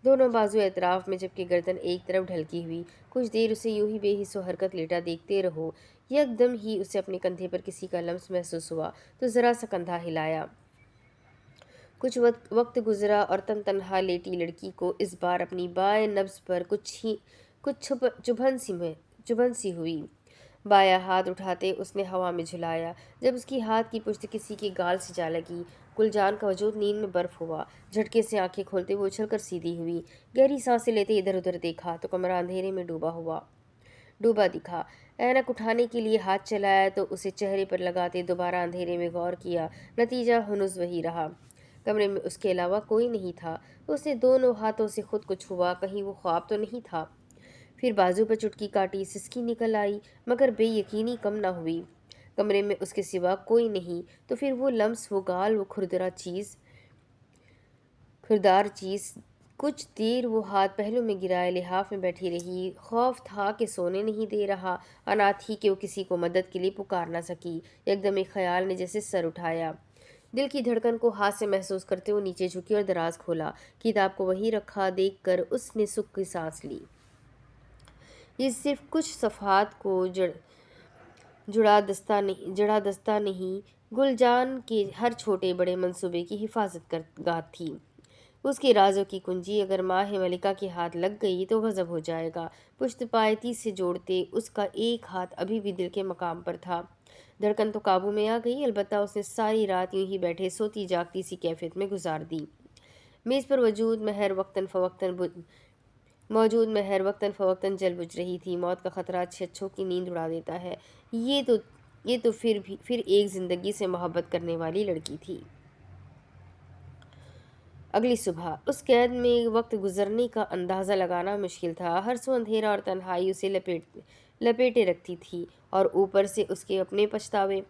دونوں بازو اطراف میں، جبکہ گردن ایک طرف ڈھلکی ہوئی۔ کچھ دیر اسے یوں ہی بے حس و حرکت لیٹا دیکھتے رہو۔ یکدم ہی اسے اپنے کندھے پر کسی کا لمس محسوس ہوا تو ذرا سا کندھا ہلایا۔ کچھ وقت گزرا اور تنہا لیٹی لڑکی کو اس بار اپنی بائیں نبض پر کچھ چبھن سی ہوئی۔ بایاں ہاتھ اٹھاتے اس نے ہوا میں جھلایا۔ جب اس کی ہاتھ کی پشت کسی کے گال سے جا لگی، گلجان کا وجود نیند میں برف ہوا۔ جھٹکے سے آنکھیں کھولتے وہ اچھل کر سیدھی ہوئی۔ گہری سانسیں لیتے ادھر ادھر دیکھا تو کمرہ اندھیرے میں ڈوبا دکھا۔ اینک اٹھانے کے لیے ہاتھ چلایا تو اسے چہرے پر لگاتے دوبارہ اندھیرے میں غور کیا۔ نتیجہ ہنوز وہی رہا، کمرے میں اس کے علاوہ کوئی نہیں تھا۔ اس نے دونوں ہاتھوں سے خود کو چھوا، کہیں وہ خواب تو نہیں تھا۔ پھر بازو پر چٹکی کاٹی، سسکی نکل آئی، مگر بے یقینی کم نہ ہوئی۔ کمرے میں اس کے سوا کوئی نہیں، تو پھر وہ لمس، وہ گال، وہ کھردرا چیز خوردار چیز۔ کچھ دیر وہ ہاتھ پہلو میں گرائے لحاف میں بیٹھی رہی۔ خوف تھا کہ سونے نہیں دے رہا، انا تھی کہ وہ کسی کو مدد کے لیے پکار نہ سکی۔ یکدم ایک خیال نے جیسے سر اٹھایا۔ دل کی دھڑکن کو ہاتھ سے محسوس کرتے وہ نیچے جھکی اور دراز کھولا۔ کتاب کو وہیں رکھا دیکھ کر اس نے سکھ کی سانس لی۔ یہ صرف کچھ صفحات کو جڑا دستہ نہیں، گل جان کے ہر چھوٹے بڑے منصوبے کی حفاظت گاہ تھی۔ اس کے رازوں کی کنجی اگر ماہ ملکہ کے ہاتھ لگ گئی تو غضب ہو جائے گا۔ پشت پایتی سے جوڑتے اس کا ایک ہاتھ ابھی بھی دل کے مقام پر تھا۔ دھڑکن تو قابو میں آ گئی، البتہ اس نے ساری رات یوں ہی بیٹھے سوتی جاگتی سی کیفیت میں گزار دی۔ میز پر مہر وقتاً فوقتاً جل بجھ رہی تھی۔ موت کا خطرہ اچھے اچھوں کی نیند اڑا دیتا ہے۔ یہ تو پھر ایک زندگی سے محبت کرنے والی لڑکی تھی۔ اگلی صبح اس قید میں وقت گزرنے کا اندازہ لگانا مشکل تھا۔ ہر سو اندھیرا اور تنہائی اسے لپیٹے رکھتی تھی، اور اوپر سے اس کے اپنے پچھتاوے۔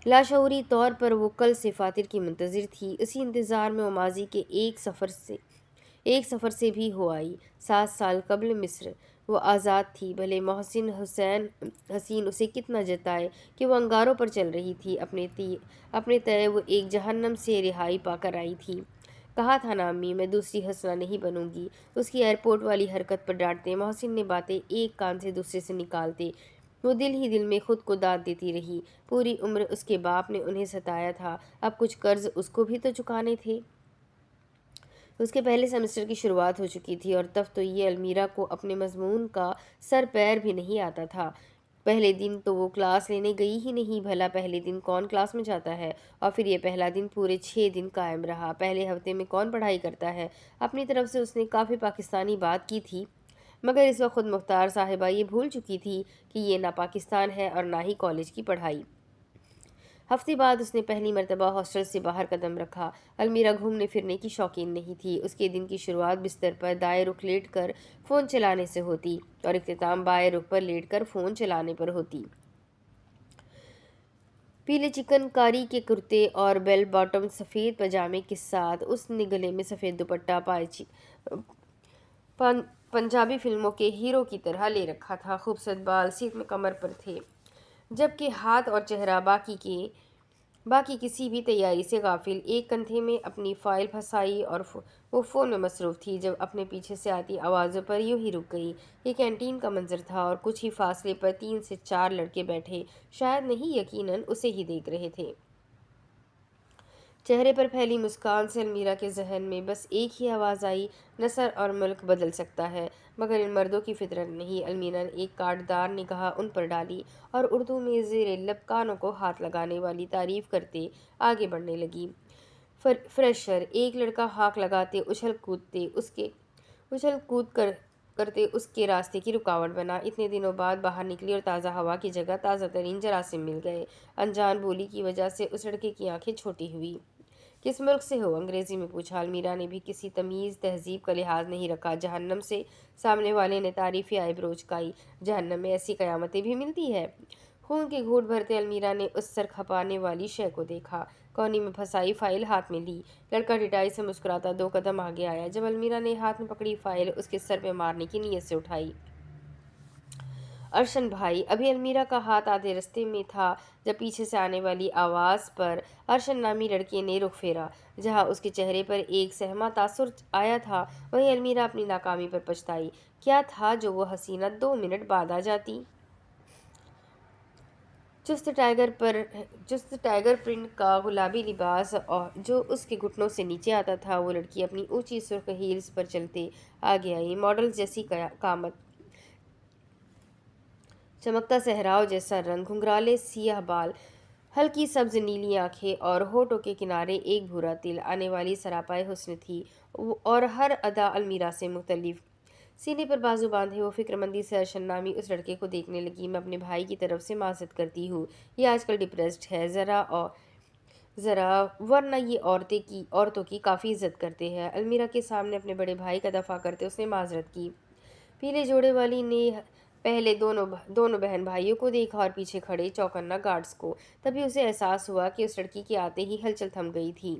لاشعوری طور پر وہ کل سے فاتر کی منتظر تھی۔ اسی انتظار میں وہ ماضی کے ایک سفر سے بھی ہو آئی۔ 7 سال قبل مصر۔ وہ آزاد تھی، بھلے محسن حسین اسے کتنا جتائے کہ وہ انگاروں پر چل رہی تھی۔ اپنے تئیں وہ ایک جہنم سے رہائی پا کر آئی تھی۔ کہا تھا نا امی، میں دوسری حسنہ نہیں بنوں گی۔ اس کی ایئرپورٹ والی حرکت پر ڈانٹتے محسن نے باتیں ایک کان سے دوسرے سے نکالتے وہ دل ہی دل میں خود کو داد دیتی رہی۔ پوری عمر اس کے باپ نے انہیں ستایا تھا، اب کچھ قرض اس کو بھی تو چکانے تھے۔ اس کے پہلے سیمسٹر کی شروعات ہو چکی تھی، اور تب تو یہ المیرا کو اپنے مضمون کا سر پیر بھی نہیں آتا تھا۔ پہلے دن تو وہ کلاس لینے گئی ہی نہیں۔ بھلا پہلے دن کون کلاس میں جاتا ہے؟ اور پھر یہ پہلا دن پورے 6 دن قائم رہا۔ پہلے ہفتے میں کون پڑھائی کرتا ہے؟ اپنی طرف سے اس نے کافی پاکستانی بات کی تھی، مگر اس وقت خود مختار صاحبہ یہ بھول چکی تھی کہ یہ نہ پاکستان ہے اور نہ ہی کالج کی پڑھائی۔ ہفتے بعد اس نے پہلی مرتبہ ہاسٹل سے باہر قدم رکھا۔ المیرا گھومنے پھرنے کی شوقین نہیں تھی۔ اس کے دن کی شروعات بستر پر دائیں رخ لیٹ کر فون چلانے سے ہوتی، اور اختتام بائیں رخ پر لیٹ کر فون چلانے پر ہوتی۔ پیلے چکن کاری کے کرتے اور بیل باٹم سفید پاجامے کے ساتھ اس نے گلے میں سفید دوپٹہ پنجابی فلموں کے ہیرو کی طرح لے رکھا تھا۔ خوبصورت بال سیٹ میں کمر پر تھے، جبکہ ہاتھ اور چہرہ باقی کسی بھی تیاری سے غافل۔ ایک کندھے میں اپنی فائل پھنسائی اور وہ فون میں مصروف تھی، جب اپنے پیچھے سے آتی آوازوں پر یوں ہی رک گئی۔ یہ کینٹین کا منظر تھا، اور کچھ ہی فاصلے پر 3 سے 4 لڑکے بیٹھے، شاید نہیں یقیناً اسے ہی دیکھ رہے تھے۔ چہرے پر پھیلی مسکان سے المیرا کے ذہن میں بس ایک ہی آواز آئی، نثر اور ملک بدل سکتا ہے مگر ان مردوں کی فطرت نہیں۔ المیرا نے ایک کاٹدار نگاہ ان پر ڈالی اور اردو میں زیر لب کانوں کو ہاتھ لگانے والی تعریف کرتے آگے بڑھنے لگی۔ فریشر، ایک لڑکا ہانک لگاتے اچھل کود کرتے اس کے راستے کی رکاوٹ بنا۔ اتنے دنوں بعد باہر نکلی اور تازہ ہوا کی جگہ تازہ ترین جراثیم مل گئے۔ انجان بولی کی وجہ سے اس لڑکے کی آنکھیں چھوٹی ہوئی۔ کس ملک سے ہو؟ انگریزی میں پوچھا۔ المیرا نے بھی کسی تمیز تہذیب کا لحاظ نہیں رکھا۔ جہنم سے۔ سامنے والے نے تعریفی آئیبرو اچکائی۔ جہنم میں ایسی قیامتیں بھی ملتی ہے؟ خون کے گھونٹ بھرتے المیرا نے اس سر کھپانے والی شے کو دیکھا۔ کونے میں پھنسائی فائل ہاتھ میں لی۔ لڑکا ڈٹائی سے مسکراتا 2 قدم آگے آیا۔ جب المیرا نے ہاتھ میں پکڑی فائل اس کے سر پہ مارنے کی نیت سے اٹھائی۔ ارشن بھائی! ابھی المیرا کا ہاتھ آدھے رستے میں تھا جب پیچھے سے آنے والی آواز پر ارشن نامی لڑکے نے رخ پھیرا۔ جہاں اس کے چہرے پر ایک سہما تاثر آیا تھا، وہیں المیرا اپنی ناکامی پر پچھتائی۔ کیا تھا جو وہ حسینہ 2 منٹ بعد آ جاتی؟ چست ٹائیگر پرنٹ کا گلابی لباس جو اس کے گھٹنوں سے نیچے آتا تھا۔ وہ لڑکی اپنی اونچی سرخ ہیلز پر چلتے آگے آئی۔ ماڈل جیسی قامت، چمکتا صحراؤ جیسا رنگ، گھنگرالے سیاہ بال، ہلکی سبز نیلی آنکھیں اور ہونٹوں کے کنارے ایک بھورا تل آنے والی سراپائے حسن تھی، اور ہر ادا المیرا سے مختلف۔ سینے پر بازو باندھے وہ فکرمندی سے ارشن نامی اس لڑکے کو دیکھنے لگی۔ میں اپنے بھائی کی طرف سے معذرت کرتی ہوں، یہ آج کل ڈپریسڈ ہے ذرا، ورنہ یہ عورتوں کی کافی عزت کرتے ہیں۔ المیرا کے سامنے اپنے بڑے بھائی کا دفاع کرتے اس نے معذرت کی۔ پیلے جوڑے والی نے پہلے دونوں بہن بھائیوں کو دیکھا اور پیچھے کھڑے چوکنا گارڈز کو۔ تبھی اسے احساس ہوا کہ اس لڑکی کے آتے ہی ہلچل تھم گئی تھی۔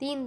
3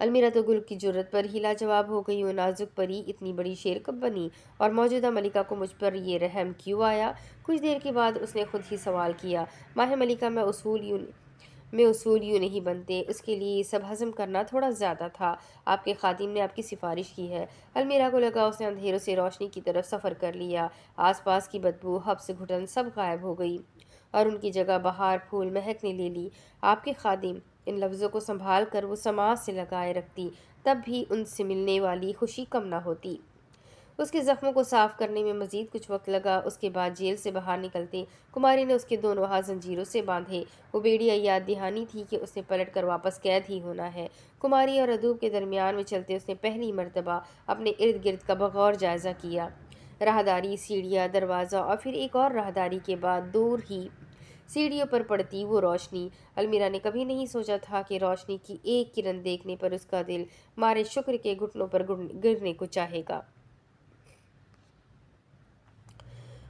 المیرا تو گل کی جرت پر ہی لاجواب ہو گئی، وہ نازک پری اتنی بڑی شیر کب بنی، اور موجودہ ملکہ کو مجھ پر یہ رحم کیوں آیا؟ کچھ دیر کے بعد اس نے خود ہی سوال کیا، ماہ ملکہ میں اصول یوں نہیں بنتے، اس کے لیے یہ سب ہضم کرنا تھوڑا زیادہ تھا۔ آپ کے خادم نے آپ کی سفارش کی ہے۔ المیرا کو لگا اس نے اندھیروں سے روشنی کی طرف سفر کر لیا، آس پاس کی بدبو، حبس گھٹن سب غائب ہو گئی اور ان کی جگہ بہار پھول مہکنے لے لی۔ آپ کے خادم، ان لفظوں کو سنبھال کر وہ سماعت سے لگائے رکھتی، تب بھی ان سے ملنے والی خوشی کم نہ ہوتی۔ اس کے زخموں کو صاف کرنے میں مزید کچھ وقت لگا۔ اس کے بعد جیل سے باہر نکلتے کماری نے اس کے دونوں ہاتھ زنجیروں سے باندھے۔ وہ بیڑیاں یاد دہانی تھی کہ اس نے پلٹ کر واپس قید ہی ہونا ہے۔ کماری اور ادوب کے درمیان میں چلتے اس نے پہلی مرتبہ اپنے ارد گرد کا بغور جائزہ کیا۔ راہداری، سیڑھیاں، دروازہ اور پھر ایک اور راہداری کے بعد دور ہی سیڑھیوں پر پڑتی وہ روشنی۔ المیرا نے کبھی نہیں سوچا تھا کہ روشنی کی ایک کرن دیکھنے پر اس کا دل مارے شکر کے گھٹنوں پر گرنے کو چاہے گا۔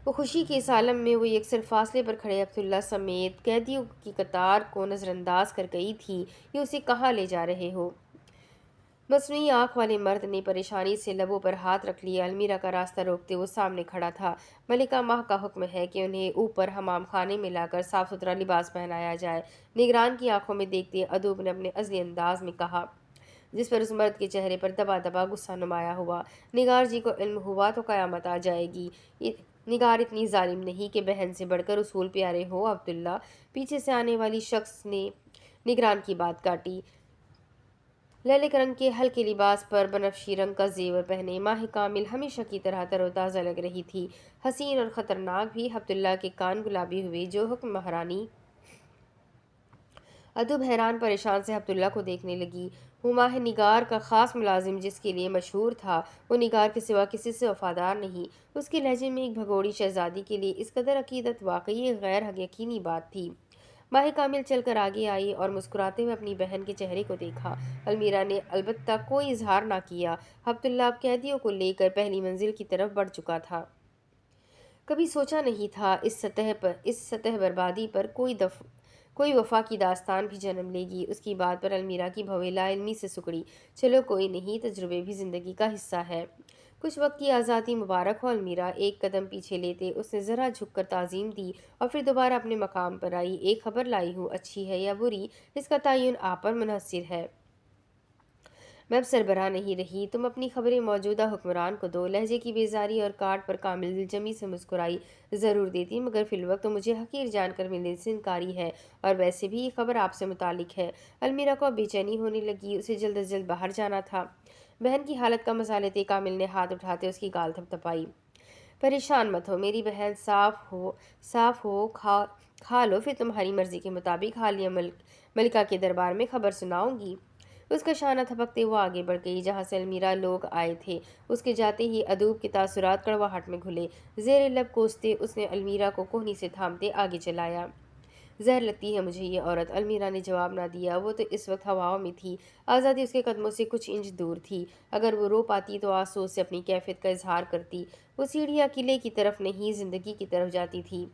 وہ خوشی کے اس عالم میں وہ یکسر فاصلے پر کھڑے عبداللہ سمیت قیدیوں کی قطار کو نظر انداز کر گئی تھی، یہ اسے کہاں لے جا رہے ہو؟ مصنوعی آنکھ والے مرد نے پریشانی سے لبوں پر ہاتھ رکھ لیا۔ المیرا کا راستہ روکتے وہ سامنے کھڑا تھا۔ ملکہ ماہ کا حکم ہے کہ انہیں اوپر حمام خانے میں لا کر صاف ستھرا لباس پہنایا جائے، نگران کی آنکھوں میں دیکھتے ادوب نے اپنے عزلی انداز میں کہا، جس پر اس مرد کے چہرے پر دبا دبا غصہ نمایاں ہوا۔ نگار جی کو علم ہوا تو قیامت آ جائے گی۔ نگار اتنی ظالم نہیں کہ بہن سے بڑھ کر اصول پیارے ہو عبداللہ۔ پیچھے سے آنے والی شخص نے نگران کی بات کاٹی۔ لیلک رنگ کے ہلکے لباس پر بنفشی رنگ کا زیور پہنے ماہ کامل ہمیشہ کی طرح تر و تازہ لگ رہی تھی، حسین اور خطرناک بھی۔ عبداللہ کے کان گلابی ہوئے، جو حکم مہرانی؟ ادوب حیران پریشان سے عبداللہ کو دیکھنے لگی۔ وہ ماہ نگار کا خاص ملازم جس کے لیے مشہور تھا، وہ نگار کے سوا کسی سے وفادار نہیں۔ اس کے لہجے میں ایک بھگوڑی شہزادی کے لیے اس قدر عقیدت واقعی ایک غیر یقینی بات تھی۔ ماہ کامل چل کر آگے آئی اور مسکراتے ہوئے اپنی بہن کے چہرے کو دیکھا۔ المیرا نے البتہ کوئی اظہار نہ کیا۔ عبداللہ اب قیدیوں کو لے کر پہلی منزل کی طرف بڑھ چکا تھا۔ کبھی سوچا نہیں تھا اس سطح بربادی پر کوئی وفا کی داستان بھی جنم لے گی۔ اس کی بات پر المیرا کی بھویں لا علمی سے سکڑی۔ چلو کوئی نہیں، تجربے بھی زندگی کا حصہ ہے۔ کچھ وقت کی آزادی مبارک ہو المیرا۔ ایک قدم پیچھے لیتے اس نے ذرا جھک کر تعظیم دی اور پھر دوبارہ اپنے مقام پر آئی۔ ایک خبر لائی ہوں، اچھی ہے یا بری اس کا تعین آپ پر منحصر ہے۔ میں اب سربراہ نہیں رہی، تم اپنی خبریں موجودہ حکمران کو دو۔ لہجے کی بیزاری اور کاٹ پر کامل دلجمی سے مسکرائی، ضرور دیتی، مگر فی الوقت تو مجھے حقیر جان کر ملنے سے انکاری ہے، اور ویسے بھی یہ خبر آپ سے متعلق ہے۔ المیرا کو اب بے چینی ہونے لگی، اسے جلد از جلد باہر جانا تھا۔ بہن کی حالت کا مزہ لیتے کامل نے ہاتھ اٹھاتے اس کی گال تھپ تھپائی۔ پریشان مت ہو میری بہن، صاف ہو کھا لو، پھر تمہاری مرضی کے مطابق حالیہ ملکہ کے دربار میں خبر سناؤں گی۔ اس کا شانہ تھپکتے وہ آگے بڑھ گئی جہاں سے المیرا لوگ آئے تھے۔ اس کے جاتے ہی ادوب کے تاثرات کڑواہٹ میں گھلے، زیر لب کوستے اس نے المیرا کو کوہنی سے تھامتے آگے چلایا۔ زہر لگتی ہے مجھے یہ عورت۔ المیرا نے جواب نہ دیا، وہ تو اس وقت ہواؤں میں تھی، آزادی اس کے قدموں سے کچھ انچ دور تھی۔ اگر وہ رو پاتی تو آنسوؤں سے اپنی کیفیت کا اظہار کرتی۔ وہ سیڑھیاں قلعے کی طرف نہیں زندگی کی طرف جاتی تھی۔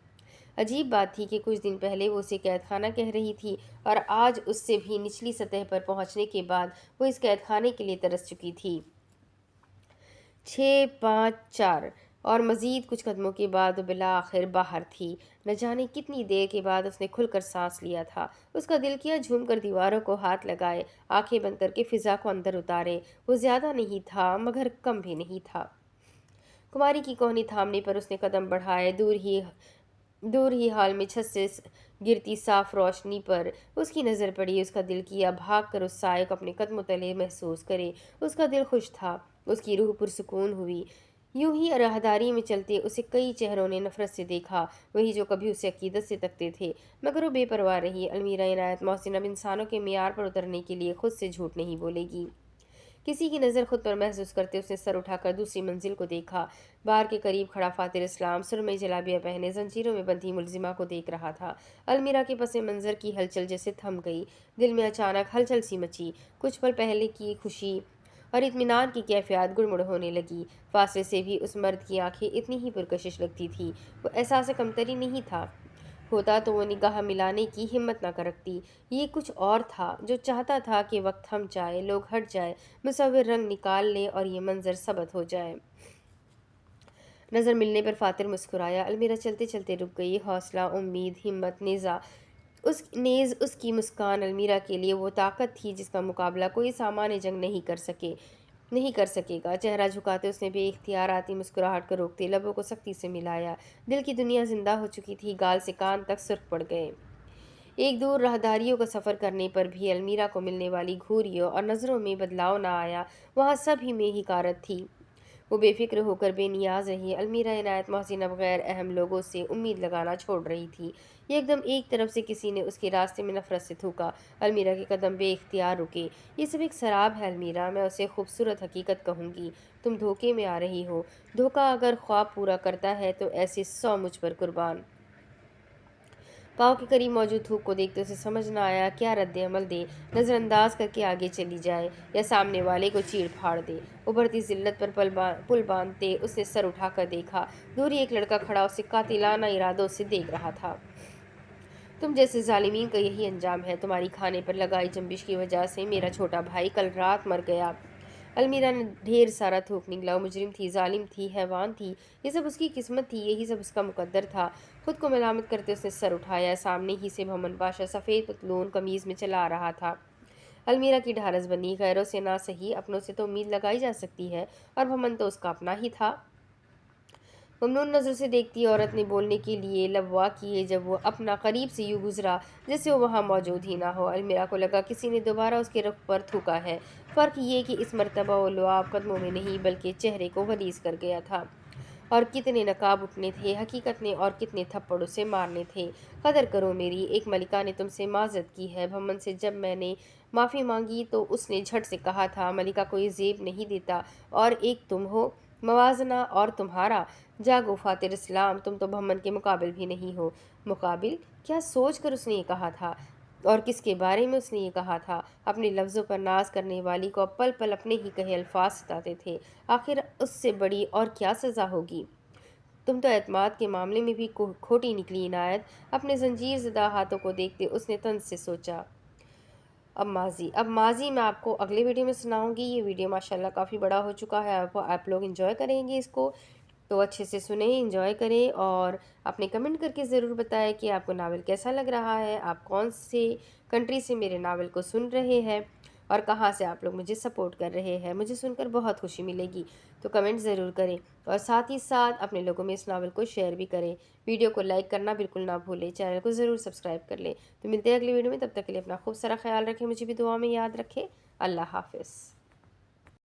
عجیب بات تھی کہ کچھ دن پہلے وہ اسے قید خانہ کہہ رہی تھی، اور آج اس سے بھی نچلی سطح پر پہنچنے کے بعد وہ اس قید خانے کے لیے ترس چکی تھی۔ 654 اور مزید کچھ قدموں کے بعد وہ بالآخر باہر تھی۔ نہ جانے کتنی دیر کے بعد اس نے کھل کر سانس لیا تھا۔ اس کا دل کیا جھوم کر دیواروں کو ہاتھ لگائے، آنکھیں بند کر کے فضا کو اندر اتارے۔ وہ زیادہ نہیں تھا مگر کم بھی نہیں تھا۔ کماری کی کوہنی تھامنے پر اس نے قدم بڑھائے۔ دور ہی ہال میں چھت سے گرتی صاف روشنی پر اس کی نظر پڑی۔ اس کا دل کیا بھاگ کر اس سائے کو اپنے قدموں تلے محسوس کرے۔ اس کا دل خوش تھا، اس کی روح پرسکون ہوئی۔ یوں ہی راہداری میں چلتے اسے کئی چہروں نے نفرت سے دیکھا، وہی جو کبھی اسے عقیدت سے تکتے تھے، مگر وہ بے پرواہ رہی۔ المیرا عنایت محسن اب انسانوں کے معیار پر اترنے کے لیے خود سے جھوٹ نہیں بولے گی۔ کسی کی نظر خود پر محسوس کرتے اس نے سر اٹھا کر دوسری منزل کو دیکھا۔ بار کے قریب کھڑا فاتر اسلام سرمئی جلابیاں پہنے زنجیروں میں بندھی ملزمہ کو دیکھ رہا تھا۔ المیرا کے پس منظر کی ہلچل جیسے تھم گئی، دل میں اچانک ہلچل سی مچی۔ کچھ پل پہلے کی خوشی اور اطمینان کی کیفیت گڑمڑ ہونے لگی۔ فاصلے سے بھی اس مرد کی آنکھیں اتنی ہی پرکشش لگتی تھی۔ وہ احساس کمتری نہیں تھا، ہوتا تو وہ نگاہ ملانے کی ہمت نہ کرتی۔ یہ کچھ اور تھا، جو چاہتا تھا کہ وقت تھم جائے، لوگ ہٹ جائے، مصور رنگ نکال لے اور یہ منظر ثبت ہو جائے۔ نظر ملنے پر فاتر مسکرایا۔ المیرا چلتے چلتے رک گئی۔ حوصلہ، امید، ہمت، نیز اس کی مسکان المیرا کے لیے وہ طاقت تھی جس کا مقابلہ کوئی سامان جنگ نہیں کر سکے گا۔ چہرہ جھکاتے اس نے بے اختیار آتی مسکراہٹ کو روکتے لبوں کو سختی سے ملایا۔ دل کی دنیا زندہ ہو چکی تھی، گال سے کان تک سرخ پڑ گئے۔ ایک دور راہداریوں کا سفر کرنے پر بھی المیرا کو ملنے والی گھوریوں اور نظروں میں بدلاؤ نہ آیا۔ وہاں سب ہی میں حقارت تھی۔ وہ بے فکر ہو کر بے نیاز رہی۔ المیرا عنایت محسن اب غیر اہم لوگوں سے امید لگانا چھوڑ رہی تھی۔ ایک دم ایک طرف سے کسی نے اس کے راستے میں نفرت سے تھوکا۔ المیرا کے قدم بے اختیار رکے۔ یہ سب ایک سراب ہے المیرا، میں اسے خوبصورت حقیقت کہوں گی۔ تم دھوکے میں آ رہی ہو۔ دھوکا اگر خواب پورا کرتا ہے تو ایسے 100 مجھ پر قربان۔ پاؤں کے قریب موجود تھوک کو دیکھتے اسے سمجھ نہ آیا کیا رد عمل دے، نظر انداز کر کے آگے چلی جائے یا سامنے والے کو چیڑ پھاڑ دے۔ ابھرتی ذلت پر پل باندھتے اس نے سر اٹھا کر دیکھا۔ دور ہی ایک لڑکا کھڑا اسے قاتلانہ ارادوں سے دیکھ رہا تھا۔ تم جیسے ظالمین کا یہی انجام ہے۔ تمہاری کھانے پر لگائی جنبش کی وجہ سے میرا چھوٹا بھائی کل رات مر گیا۔ المیرا نے ڈھیر سارا تھوک نگلا۔ وہ مجرم تھی، ظالم تھی، حیوان تھی۔ یہ سب اس کی قسمت تھی، یہی سب اس کا مقدر تھا۔ خود کو ملامت کرتے اس نے سر اٹھایا۔ سامنے ہی سے بھمن پاشا سفید پتلون قمیض میں چلا آ رہا تھا۔ المیرا کی ڈھارس بنی۔ غیروں سے نہ سہی اپنوں سے تو امید لگائی جا سکتی ہے، اور بھمن تو اس کا اپنا ہی تھا۔ ممنون نظر سے دیکھتی عورت نے بولنے کے لیے لب وا کیے جب وہ اپنا قریب سے یوں گزرا جیسے وہ وہاں موجود ہی نہ ہو۔ المیرا کو لگا کسی نے دوبارہ اس کے رخ پر تھوکا ہے۔ فرق یہ کہ اس مرتبہ وہ لعاب قدموں میں نہیں بلکہ چہرے کو غلیظ کر گیا تھا۔ اور کتنے نقاب اٹھنے تھے حقیقت نے، اور کتنے تھپڑ اسے مارنے تھے۔ قدر کرو میری، ایک ملکہ نے تم سے معذرت کی ہے۔ بھمن سے جب میں نے معافی مانگی تو اس نے جھٹ سے کہا تھا ملکہ کوئی زیب نہیں دیتا، اور ایک تم ہو موازنہ اور تمہارا۔ جاگو فاتر اسلام، تم تو بھمن کے مقابل بھی نہیں ہو۔ مقابل؟ کیا سوچ کر اس نے یہ کہا تھا؟ اور کس کے بارے میں اس نے یہ کہا تھا؟ اپنے لفظوں پر ناز کرنے والی کو اب پل پل اپنے ہی کہے الفاظ ستاتے تھے۔ آخر اس سے بڑی اور کیا سزا ہوگی؟ تم تو اعتماد کے معاملے میں بھی کھوٹی نکلی عنایت۔ اپنے زنجیر زدہ ہاتھوں کو دیکھتے اس نے طنز سے سوچا۔ اب ماضی میں آپ کو اگلے ویڈیو میں سناؤں گی۔ یہ ویڈیو ماشاءاللہ کافی بڑا ہو چکا ہے، آپ لوگ انجوائے کریں گے اس کو، تو اچھے سے سنیں، انجوائے کریں، اور اپنے کمنٹ کر کے ضرور بتائیں کہ آپ کو ناول کیسا لگ رہا ہے، آپ کون سے کنٹری سے میرے ناول کو سن رہے ہیں، اور کہاں سے آپ لوگ مجھے سپورٹ کر رہے ہیں۔ مجھے سن کر بہت خوشی ملے گی، تو کمنٹ ضرور کریں، اور ساتھ ہی ساتھ اپنے لوگوں میں اس ناول کو شیئر بھی کریں۔ ویڈیو کو لائک کرنا بالکل نہ بھولیں، چینل کو ضرور سبسکرائب کر لیں۔ تو ملتے ہیں اگلی ویڈیو میں، تب تک کے لیے اپنا خوب سارا خیال رکھیں، مجھے بھی دعا میں یاد رکھیں۔ اللہ حافظ۔